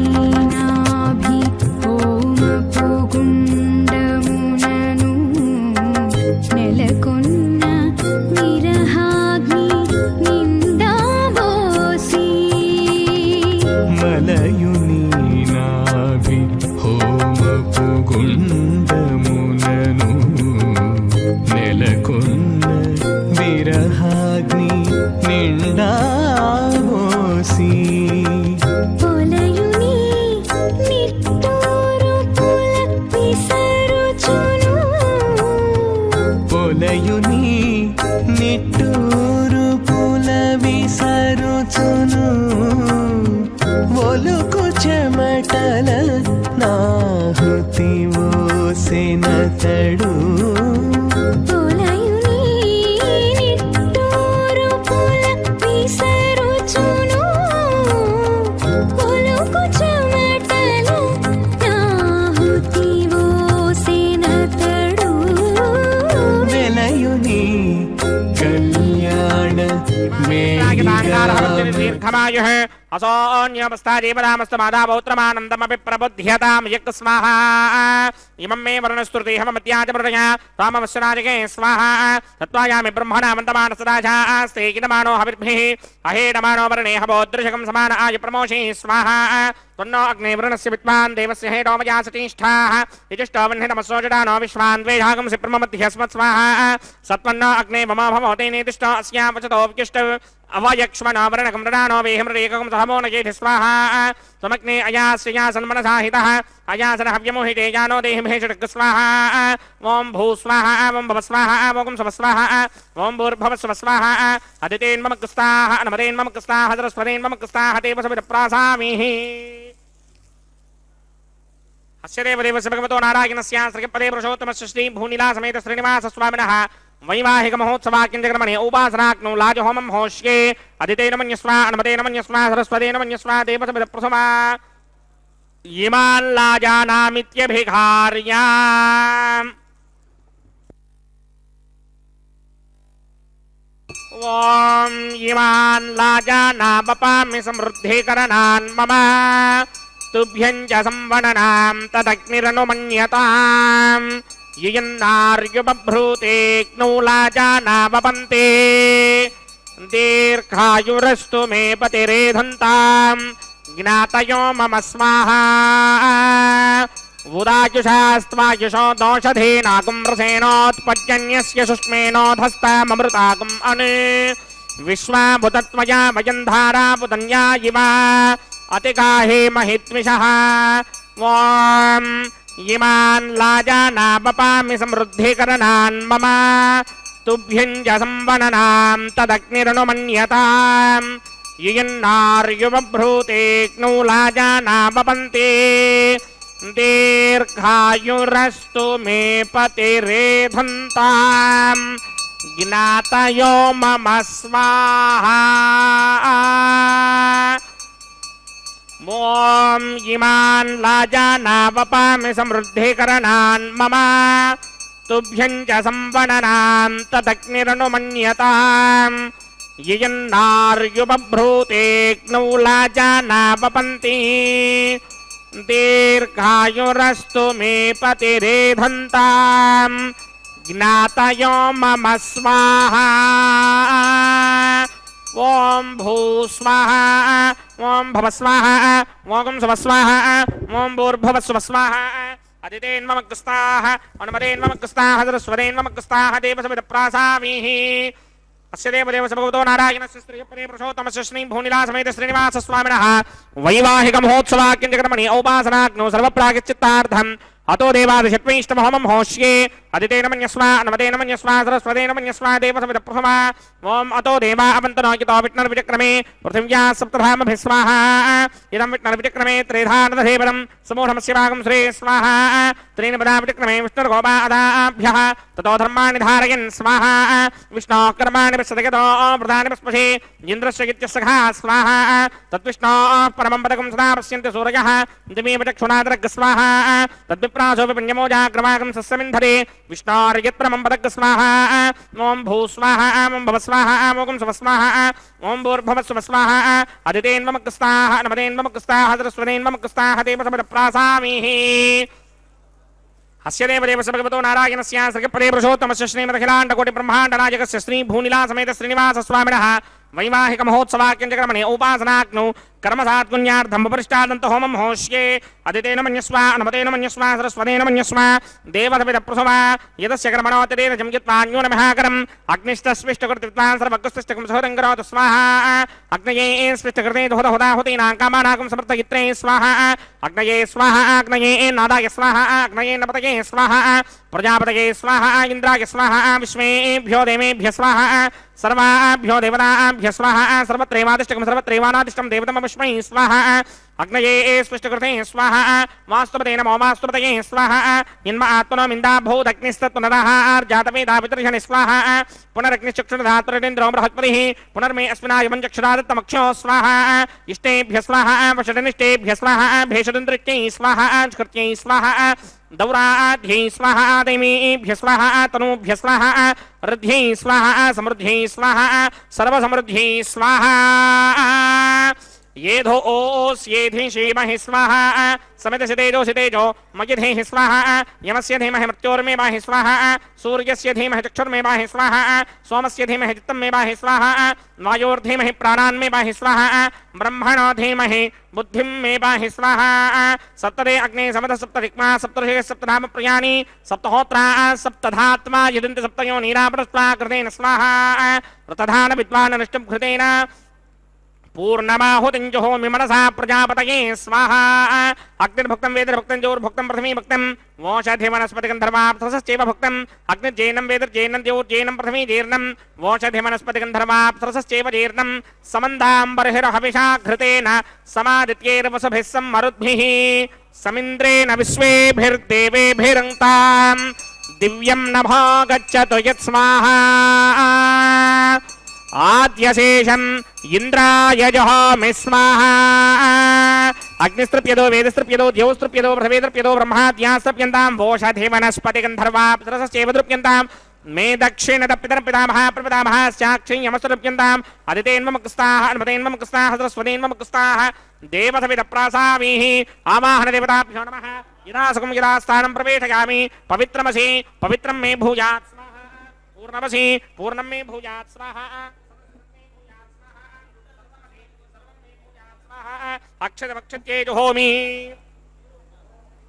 మదయునీనాభి హోమపు గుండమునను నెలకొన్న విరహాగ్ని నిందాబోసి మలయుని నాభి హోమపు గుండమునను నెలకొన్న విరహాగ్ని నిండామోసి పొలయుని నిట్టూరు పుల విసరుచును పొలయుని నిట్టూరు పుల విసరుచును ఒలుకు చెమటల నాహుతి ఓసెనతడు పొలయుని దీర్ఘమాయుః असोऽन्योपस्थाजीवदामस्तु मादापौत्रमानन्दमपि प्रबुध्यतां यक् स्वाहा इमं मे वर्णस्तुतिहममत्याजमृतया त्वामवश्यराजके स्वाहा तत्त्वायामि ब्रह्मणामन्तमानसदाशास्ते किनमानो हविर्भिः अहेडमानो वर्णे हवोदृशकं समान आयु प्रमोषि स्वाहा त्वन्नो अग्ने वरुणस्य विद्वान् देवस्य हेडोमयासतिष्ठाः यजिष्ठो वह्निनमसो जडानो विश्वान् द्वेषागंसि प्रममध्यस्मत् स्वाहा सत्वन्नो अग्ने मम भवते नेतिष्ठो अस्यां वचतो विष्ट अवयक्ष्मणावरणकं रणानो वेहमृरेकं सहमो नयेति स्वाहा त्वमग्ने अयास्यासन्मनसाहितः अयासनहव्यमोहिते जानो देहि भेषडक् स्वाहा ॐ भू स्वाहा ॐ भव स्वाहा ॐ सव स्वाहा ॐ भूर्भव स्व स्वाहा अदितेन्मम कुस्ताः नमदेन्मम कुस्ताः सरस्वतेन्मम कुस्ताः देवसविदप्रासामिः अस्य देवदेवस्य भगवतो नारायणस्य श्रीपदे पुरुषोत्तमस्य श्री भूनिलासमेत श्रीनिवासस्वामिनः वैवाहिक महोत्सवाक्यंजक्रमणे उपासनाग्नौ लाजहोमं होष्ये अदितेन मन्यस्वा अनुमतेन मन्यस्वा सरस्वतेन मन्यस्वा देवसविदप्रसमा इमान् लाजानामित्यभिघार्याम् ॐ इमान् लाजानामपामि समृद्धिकरणान् मम तुभ्यं च संवदनां तदग्निरनुमन्यताम् ययन्नार्युबभ्रूतेऽग्नौ लाजानावपन्ते दीर्घायुरस्तु मे पतिरेधन्ताम् ज्ञातयो मम स्वाहा उदायुषास्त्वायुषो दोषधेनागुं रसेनोत्पद्यन्यस्य शुष्मेनोधस्ताममृतागुम् अनु विश्वाभुतत्वया वयन्धारा पुतन्या इव अतिगाहे महित्विषः ॐ इमान् लाजानावपामि समृद्धिकरणान् मम तुभ्यं च संवदनां तदग्निरनुमन्यताम् ययन्नार्युबभ्रूतेऽग्नौ लाजानावपन्ते दीर्घायुरस्तु मे पतिरेधन्ताम् ज्ञातयो मम स्वाहा ॐ इमान् लाजानावपामि समृद्धिकरणान् मम तुभ्यं च संवदनां तदग्निरनुमन्यताम् ययन्नार्युबभ्रूतेऽग्नौ लाजानावपन्ति दीर्घायुरस्तु मे पतिरेधन्ताम् ज्ञातयो मम स्वाहा ॐ भू स्वाहा ॐ भव स्वाहा ॐ सव स्वाहा ॐ भूर्भुवः स्वः स्वाहा अदितेन्मम कुस्ताः अनुमतेन्मम कुस्ताः सरस्वतेन्मम कुस्ताः देवसविदप्रासामिः अस्य देवदेवस्य भगवतो नारायणस्य श्रीपदे पुरुषोत्तमस्य श्री भूनिलासमेत श्रीनिवासस्वामिनः वैवाहिक महोत्सवाक्यंजक्रमणे औपासनाग्नौ सर्वप्रागचित्तार्थम् अतो देवादिषट्वैष्टमहोमं होष्ये अदितेन मन्यस्वा अनुमतेन मन्यस्वा सरस्वतेन मन्यस्वा देवसविदप्रसमा ॐ अतो देवा अवन्तनो विष्णुर्विचक्रमे पृथिव्या सप्तधामभिः स्वाहा इदं विष्णुर्विचक्रमे त्रेधानदधेवनं समूढमस्य भागं श्री स्वाहा त्रीणि पदा विचक्रमे विष्णुर्गोपादाभ्यः ततो धर्माणि धारयन् स्वाहा विष्णोः कर्माणि पश्यतगतो प्रधानि पस्पशे इन्द्रस्य गित्यस्सखा स्वाहा तद्विष्णोः परमं पदकं सदा पश्यन्ति सूरयः दिमे विचक्षुणादरग् स्वाहा तद्विप्रासो विपन्यमोजाग्रमागं सस्यमिन्धरे विष्णोर्यत्परमं पदग् स्वाहा ॐ भू स्वाहा ॐ भव स्वाहा ॐ सव स्वाहा ॐ भूर्भुवः स्वः स्वाहा अदितेन्मम कुस्ताः अनुमतेन्मम कुस्ताः सरस्वतेन्मम कुस्ताः देवसविदप्रासामिः अस्य देवदेवस्य भगवतो नारायणस्य श्रीपदे पुरुषोत्तमस्य श्रीमदखिलाण्डकोटिब्रह्माण्डनायकस्य श्री भूनिलासमेत श्रीनिवासस्वामिनः वैवाहिक महोत्सवाक्यंजक्रमणे उपासनाग्नौ कर्मसात्पुण्यार्थं उपरिष्टादन्त होमं होष्ये अदितेन मन्यस्वा अनुमतेन मन्यस्वा सरस्वतेन मन्यस्वा देवसविदप्रसमा यदस्य कर्मणोऽतिरेण जंयित्वान्यूनमहाकरम् अग्निष्टस्विष्टकृतित्वान् सर्वकृष्टकं सहोदं करोतु स्वाहा अग्नये स्विष्टकृते दोहदहुदाहुतीनां कामानाकं समर्थयित्रे स्वाहा अग्नये स्वाहा अग्नये नादाय स्वाहा अग्नये नपतये स्वाहा प्रजापतये स्वाहा इन्द्राय स्वाहा विश्वेभ्यो देवेभ्यः स्वाहा सर्वाभ्यो देवताभ्यः स्वाहा सर्वत्रैवादिष्टकं सर्वत्रैवानादिष्टं देवतमस्मै स्वाहा अग्नये स्पष्टकृते स्वाहा वास्तुपते नमो वास्तुपतये स्वाहा इन्म आत्मनो मिन्दाभूदग्निस्तत्पुनरः जातवेदा पितर्षणि स्वाहा पुनरग्निश्चक्षुर्धात्रेन्द्रो बृहस्पतिः पुनर्मे अस्मिनायमं चक्षुरादत्तमक्षो स्वाहा इष्टेभ्यः स्वाहा वषडनिष्टेभ्यः स्वाहा भेषदन्द्रित्यै स्वाहा कृत्यै स्वाहा दौराध्यै स्वाहा दैमीभ्यः स्वाहा तनूभ्यः स्वाहा ऋद्ध्यै स्वाहा समृद्ध्यै स्वाहा सर्वसमृद्ध्यै स्वाहा येधो ओस्येधि श्रीमहि स्वाहा समितस्य तेजो मयिधेहि स्वाहा यमस्य धीमहि मृत्योर्मेवाहि स्वाहा सूर्यस्य धीमहि चक्षुर्मेवाहि स्वाहा सोमस्य धीमहि चित्तमेवाहि स्वाहा वायोर्धीमहि प्राणान्मेवाहि स्वाहा ब्रह्मणो धीमहि बुद्धिं मेवाहि स्वाहा सप्तदे अग्ने समद सप्तदिक्मा सप्तऋषिः सप्तधाम प्रियाणि सप्तहोत्रा सप्तधात्मा यदन्ति सप्तयो नीरापृष्ट्वा कृतेन स्वाहा रतधान विद्वान् नष्टं कृतेन पूर्णमाहुतिं जुहोमि मनसा प्रजापतये स्वाहा अग्निर्भुक्तं वेदर्भुक्तं जोर्भुक्तं पृथ्वी भुक्तं वोषधि वनस्पतिगन्धर्वाप्सरसश्चैव भुक्तं अग्निर्जैनं वेदर्जैनं द्योर्जैनं पृथ्वी जीर्णं वोषधि वनस्पतिगन्धर्वाप्सरसश्चैव जीर्णं समन्दाम्बर्हिर्हविषा घृतेन समादित्यैर्वसुभिः सम्मरुद्भिः समिन्द्रेण विश्वेभिर्देवेभिरङ्क्तां दिव्यं नभो गच्छतु यत्स्वाहा आद्यशेषम् इंद्राय जहामि स्वाहा अग्निस्तृप्यदो वेदस्तृप्यदो द्यौस्तृप्यदो पृथ्वीस्तृप्यदो ब्रह्माद्यास्तृप्यन्तां वोषधि वनस्पतिगन्धर्वाप्सरसश्चैव तृप्यन्तां मे दक्षिणतपितरपितामहः प्रपितामहश्चाक्षी यमस्तृप्यन्ताम् अदितेन्वमुक्ताः अन्मतेन्वमुक्ताः सरस्वतीन्वमुक्ताः देवसविदप्रासावीः आवाहनदेवताभ्यो नमः यदा सुखं यदा स्थानं प्रवेशयामि पवित्रमसि पवित्रं मे भूयात् स्वाहा पूर्णमसि पूर्णं मे भूयात् स्वाहा अक्षतमक्षत्ये जुहोमि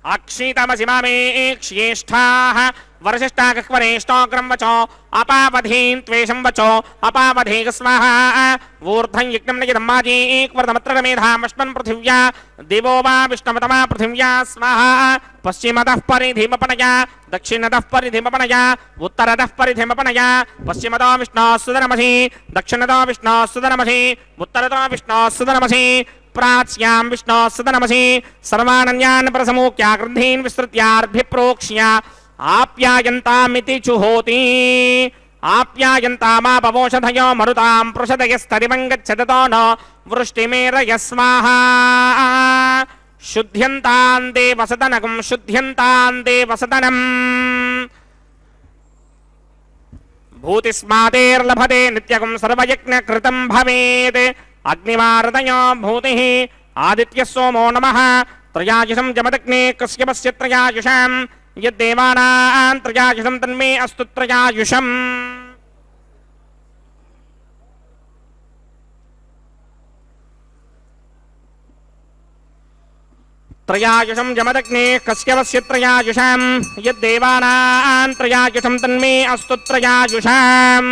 अक्षितमसि मामे क्ष्येष्ठाः वर्षिष्ठाकक्वरेष्टोग्रं वचो अपावधीन् त्वेषं वचो अपावधीक स्वाहा ऊर्ध्वं यज्ञं नयदम्माजीक्वर्धमत्र मेधामश्मन् पृथिव्या दिवो वा विष्णवतमा पृथिव्या स्वाहा पश्चिमतः परिधिमपनया दक्षिणतः परिधिमपनया उत्तरतः परिधिमपनया पश्चिमतो विष्णोः सुदनमसि दक्षिणतो विष्णोः सुदनमसि उत्तरतो विष्णोः सुदनमसि प्राच्यां विष्णोः सुदनमसि सर्वानन्यान् प्रसमूक्या ग्रन्थीन् विस्तृत्यार्भिप्रोक्ष्य आप्यायन्तामिति चुहोति आप्यायन्तामापवोषधयो मरुतां पृषदयस्तदिवं गच्छतो न वृष्टिमेरय स्वाहा शुद्ध्यन्तां देवसदनकं शुद्ध्यन्तां देवसदनम् भूतिस्मातेर्लभते नित्यकं सर्वयज्ञकृतं भवेत् अग्निवारदयो भूतिः आदित्यः सोमो नमः त्रयायुषं जमदग्ने कश्यपस्य त्रयायुषां यद्देवानां त्रयायुषं तन्मे अस्तु त्रयायुषम् त्रयायुषं जमदग्ने कश्यपस्य त्रयायुषां यद्देवानां त्रयायुषं तन्मे अस्तु त्रयायुषाम्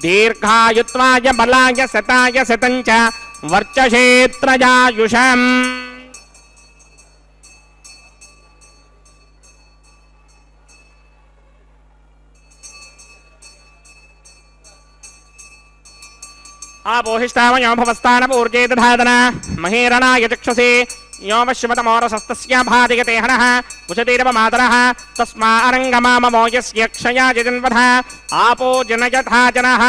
दीर्घायुत्वाय बलाय शताय शतञ्च वर्चसे त्रयायुषम् आपोहिष्टावयो भवस्तानपूर्जे दधातना महेरणाय चक्षसे योमश्वतमोरसस्तस्य भादिगते हनः उशतीरवमातरः तस्मा अरङ्गमाममो यस्य क्षया जजन्वधः आपो जनयथा जनः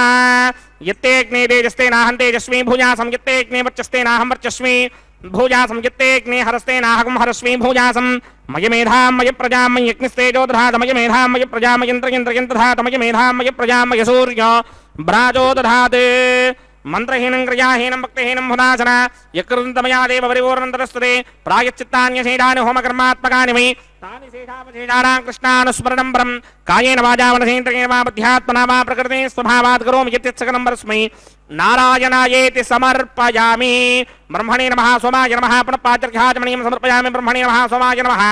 यत्तेऽग्ने तेजस्तेनाहं तेजस्वी भूयासं यत्तेऽग्ने वर्चस्तेनाहं वर्चस्वी भूयासं यत्तेऽग्ने हरस्तेनाहं हरस्वी भूयासं मयि मेधां मयि प्रजां मयि यज्ञस्तेजो दधात मयि मेधां मयि प्रजां मयिन्द्रयन्द्रयन् दधात मयि मेधां मयि प्रजां मयि सूर्यो भ्राजो दधात् मंत्रहीनं क्रियाहीनं भक्तिहीनं हुदासन यकृतमया देव परिपूर्णन्तरस्तुते प्रायश्चित्तान्यशेषानि होमकर्मात्मकानि वै तानि शेषावशेषाणां कृष्णानुस्मरणं परं कायेन वाचा मनसेन्द्रियेण वा बुद्ध्यात्मना वा प्रकृते स्वभावात् करोमि यत्सकलं परस्मै नारायणायेति समर्पयामि ब्रह्मणे नमः सोमाय नमः पुनः पाचर्घ्याचमनीयं समर्पयामि ब्रह्मणे नमः सोमाय नमः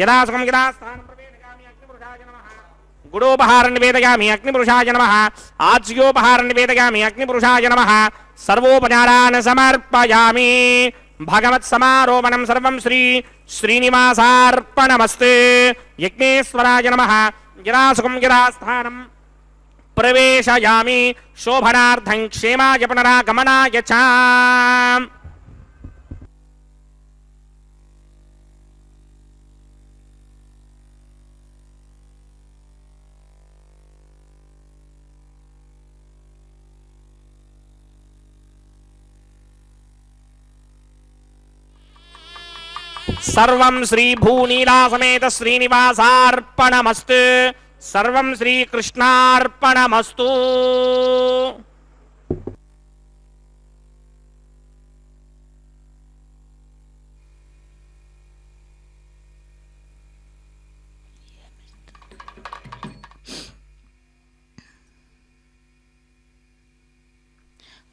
यदा सुखं यदा स्थानं प्रवेशयामि अग्निपुरुषाय नमः गुडोपहार निवेदयामि अग्निपुरुषाय नमः आज्योपहार निवेदयामि अग्निपुरुषाय नमः सर्वोपचारान् समर्पयामि भगवत्समारोपणं सर्वं श्री श्रीनिवासार्पणमस्तु यज्ञेश्वराय नमः यदा सुखं यदा स्थानं प्रवेशयामि शोभनार्थं क्षेमाय पुनरागमनाय च सर्वं श्री भूनीला समेत श्रीनिवासार्पणमस्तु सर्वं श्री कृष्णार्पणमस्तु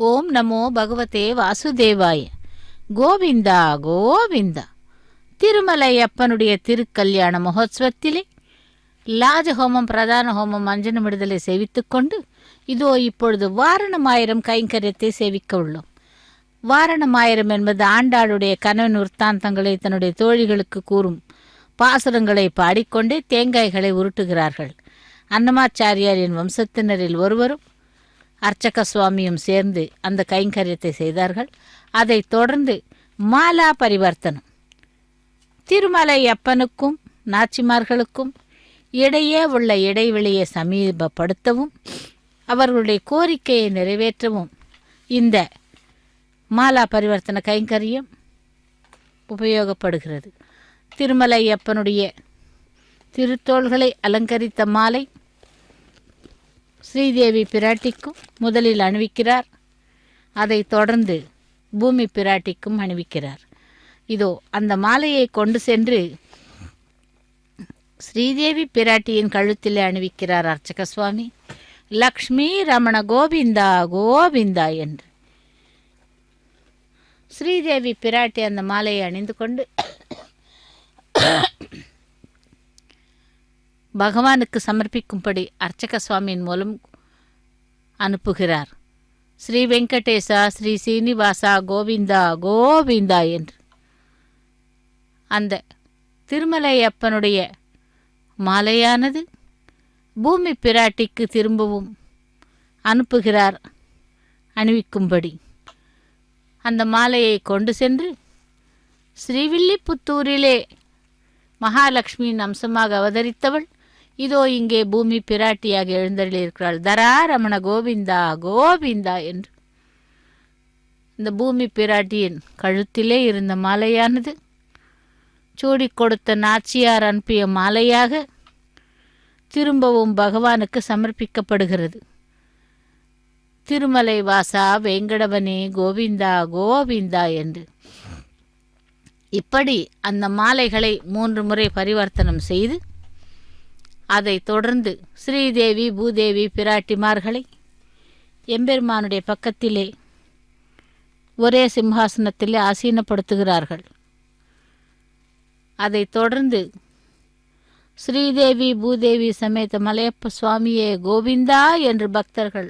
ஓம் நமோ பகவதே வாசுதேவாய. கோவிந்தா கோவிந்தா. திருமலை அப்பனுடைய திருக்கல்யாண மகோத்சவத்திலே லாஜஹோமம் பிரதான ஹோமம் அஞ்சனமிடுதலை சேவித்துக்கொண்டு இதோ இப்பொழுது வாரணமாயிரம் கைங்கரியத்தை சேவிக்க உள்ளோம். வாரணமாயிரம் என்பது ஆண்டாளுடைய கணவன் விற்த்தாந்தங்களை தன்னுடைய தோழிகளுக்கு கூறும் பாசுரங்களை பாடிக்கொண்டே தேங்காய்களை உருட்டுகிறார்கள். அன்னமாச்சாரியாரின் வம்சத்தினரில் ஒருவரும் அர்ச்சக சுவாமியும் சேர்ந்து அந்த கைங்கரியத்தை செய்தார்கள். அதைத் தொடர்ந்து மாலா பரிவர்த்தனம். திருமலை அப்பனுக்கும் நாச்சிமார்களுக்கும் இடையே உள்ள இடைவெளியை சமீபப்படுத்தவும் அவர்களுடைய கோரிக்கையை நிறைவேற்றவும் இந்த மாலா பரிவர்த்தன கைங்கரியம் உபயோகப்படுகிறது. திருமலை அப்பனுடைய திருத்தோள்களை அலங்கரித்த மாலை ஸ்ரீதேவி பிராட்டிக்கும் முதலில் அணிவிக்கிறார். அதைத் தொடர்ந்து பூமி பிராட்டிக்கும் அணிவிக்கிறார். இதோ அந்த மாலையை கொண்டு சென்று ஸ்ரீதேவி பிராட்டியின் கழுத்திலே அணிவிக்கிறார் அர்ச்சக சுவாமி. லக்ஷ்மி ரமண கோவிந்தா கோவிந்தா என்று. ஸ்ரீதேவி பிராட்டி அந்த மாலையை அணிந்து கொண்டு பகவானுக்கு சமர்ப்பிக்கும்படி அர்ச்சக சுவாமியின் மூலம் அனுப்புகிறார். ஸ்ரீ வெங்கடேசா ஸ்ரீ சீனிவாசா கோவிந்தா கோவிந்தா என்று. அந்த திருமலை அப்பனுடைய மாலையானது பூமி பிராட்டிக்கு திரும்பவும் அனுப்புகிறார் அணிவிக்கும்படி. அந்த மாலையை கொண்டு சென்று ஸ்ரீவில்லிபுத்தூரிலே மகாலட்சுமியின் அம்சமாக அவதரித்தவள் இதோ இங்கே பூமி பிராட்டியாக எழுந்தருளியிருக்கிறாள். தராரமண கோவிந்தா கோவிந்தா என்று. இந்த பூமி பிராட்டியின் கழுத்திலே இருந்த மாலையானது சூடி கொடுத்த நாச்சியார் அனுப்பிய மாலையாக திரும்பவும் பகவானுக்கு சமர்ப்பிக்கப்படுகிறது. திருமலை வாசா வெங்கடவனே கோவிந்தா கோவிந்தா என்று. இப்படி அந்த மாலைகளை 3 முறை பரிவர்த்தனம் செய்து அதைத் தொடர்ந்து ஸ்ரீதேவி பூதேவி பிராட்டிமார்களை எம்பெருமானுடைய பக்கத்திலே ஒரே சிம்ஹாசனத்திலே ஆசீனப்படுத்துகிறார்கள். அதைத் தொடர்ந்து ஸ்ரீதேவி பூதேவி சமேத மலையப்ப சுவாமியே கோவிந்தா என்று பக்தர்கள்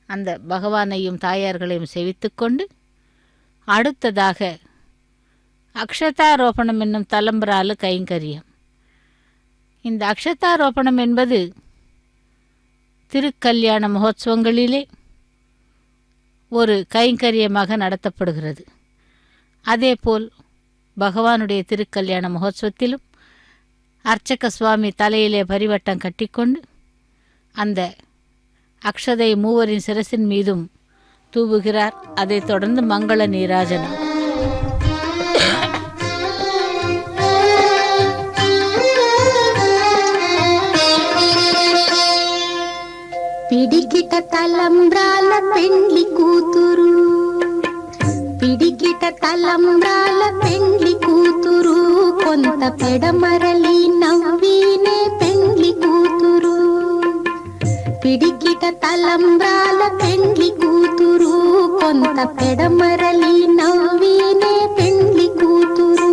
அந்த பகவானையும் தாயார்களையும் சேவித்துக்கொண்டு அடுத்ததாக அக்ஷதாரோபணம் என்னும் தலம்பராலு கைங்கரியம். இந்த அக்ஷதாரோபணம் என்பது திருக்கல்யாண மகோத்சவங்களிலே ஒரு கைங்கரியமாக நடத்தப்படுகிறது. அதேபோல் பகவானுடைய திருக்கல்யாண மகோத்சவத்திலும் அர்ச்சக சுவாமி தலையிலே பரிவட்டம் கட்டிக்கொண்டு அந்த அக்ஷதை மூவரின் சிரசின் மீதும் தூவுகிறார். அதைத் தொடர்ந்து மங்கள நீராஜனம். పిడికిట తలంబ్రాల పెండ్లి కూతురు, పిడికిట తలంబ్రాల పెండ్లి కూతురు, కొంత పెడమరలి నవ్వినే పెండ్లి కూతురు. పిడికిట తలంబ్రాల పెండ్లి కూతురు, కొంత పెడమరలి నవ్వినే పెండ్లి కూతురు.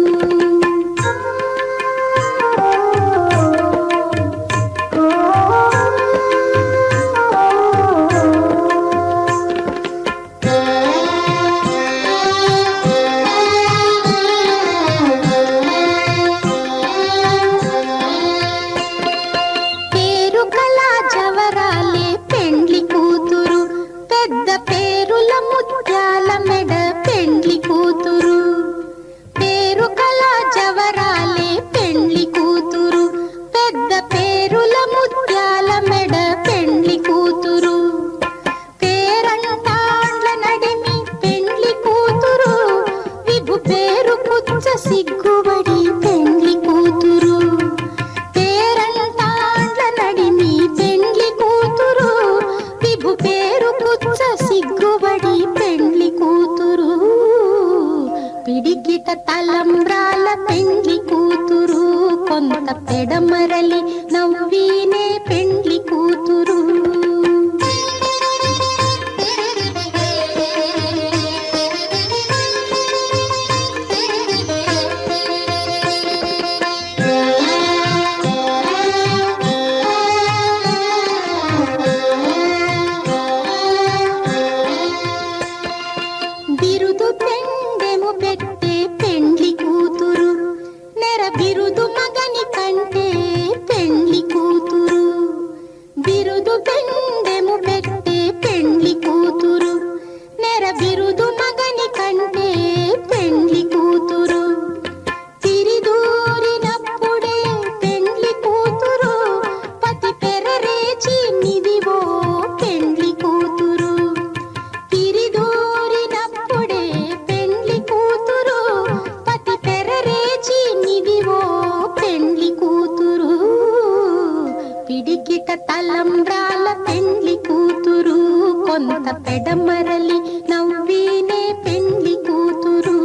తలంబ్రాల పెండ్లి కూతురు కొంత పెడమరలి నవ్వీనే పెండ్లి కూతురు బిరుదు పెండెము పెట్టే పెండ్లి కూతురు నెర బిరుదు మగని కంటే పెండ్లి కూతురు బిరుదు పెండెము పెట్టే పెండ్లి కూతురు నెర బిరుదు మగని కంటే పెండ్లి కూతురు తిరిదూరినప్పుడే పెండ్లి కూతురు పతి పెరరేచి నిదివో పెండ్లి కూతురు తిరిదూరినప్పుడే పెండ్లి కూతురు పతి పెరరేచి నిదివో పెండ్లి కూతురు పిడికిట తలంబ్రాల పెండ్లి కూతురు కొంత పెడమరలి నవ్వీనే పెండ్లి కూతురు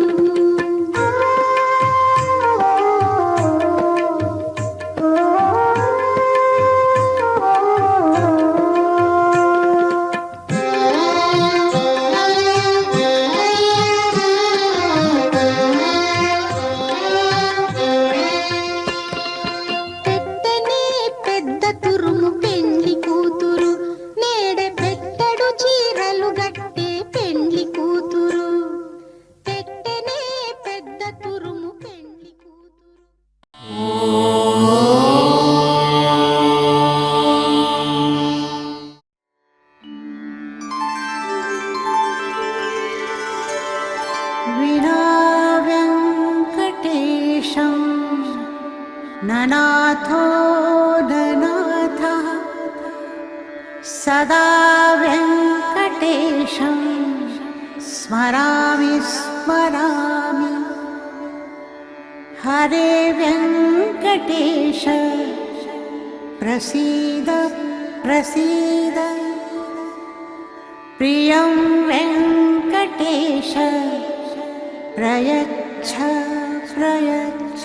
పెట్టనే పెద్ద తురుము పెండ్లి కూతురు నేడే పెట్టడు చీరలు గట్టే పెండ్లి కూతురు పెట్టనే పెద్ద తురుము పెండ్లి కూతురు विना वेङ्कटेशं ननाथो ननाथः सदा वेङ्कटेशं स्मरामि स्मरामि हरे वेङ्कटेश प्रसीद प्रसीद प्रियं वेङ्कटेश प्रयच्छ प्रयच्छ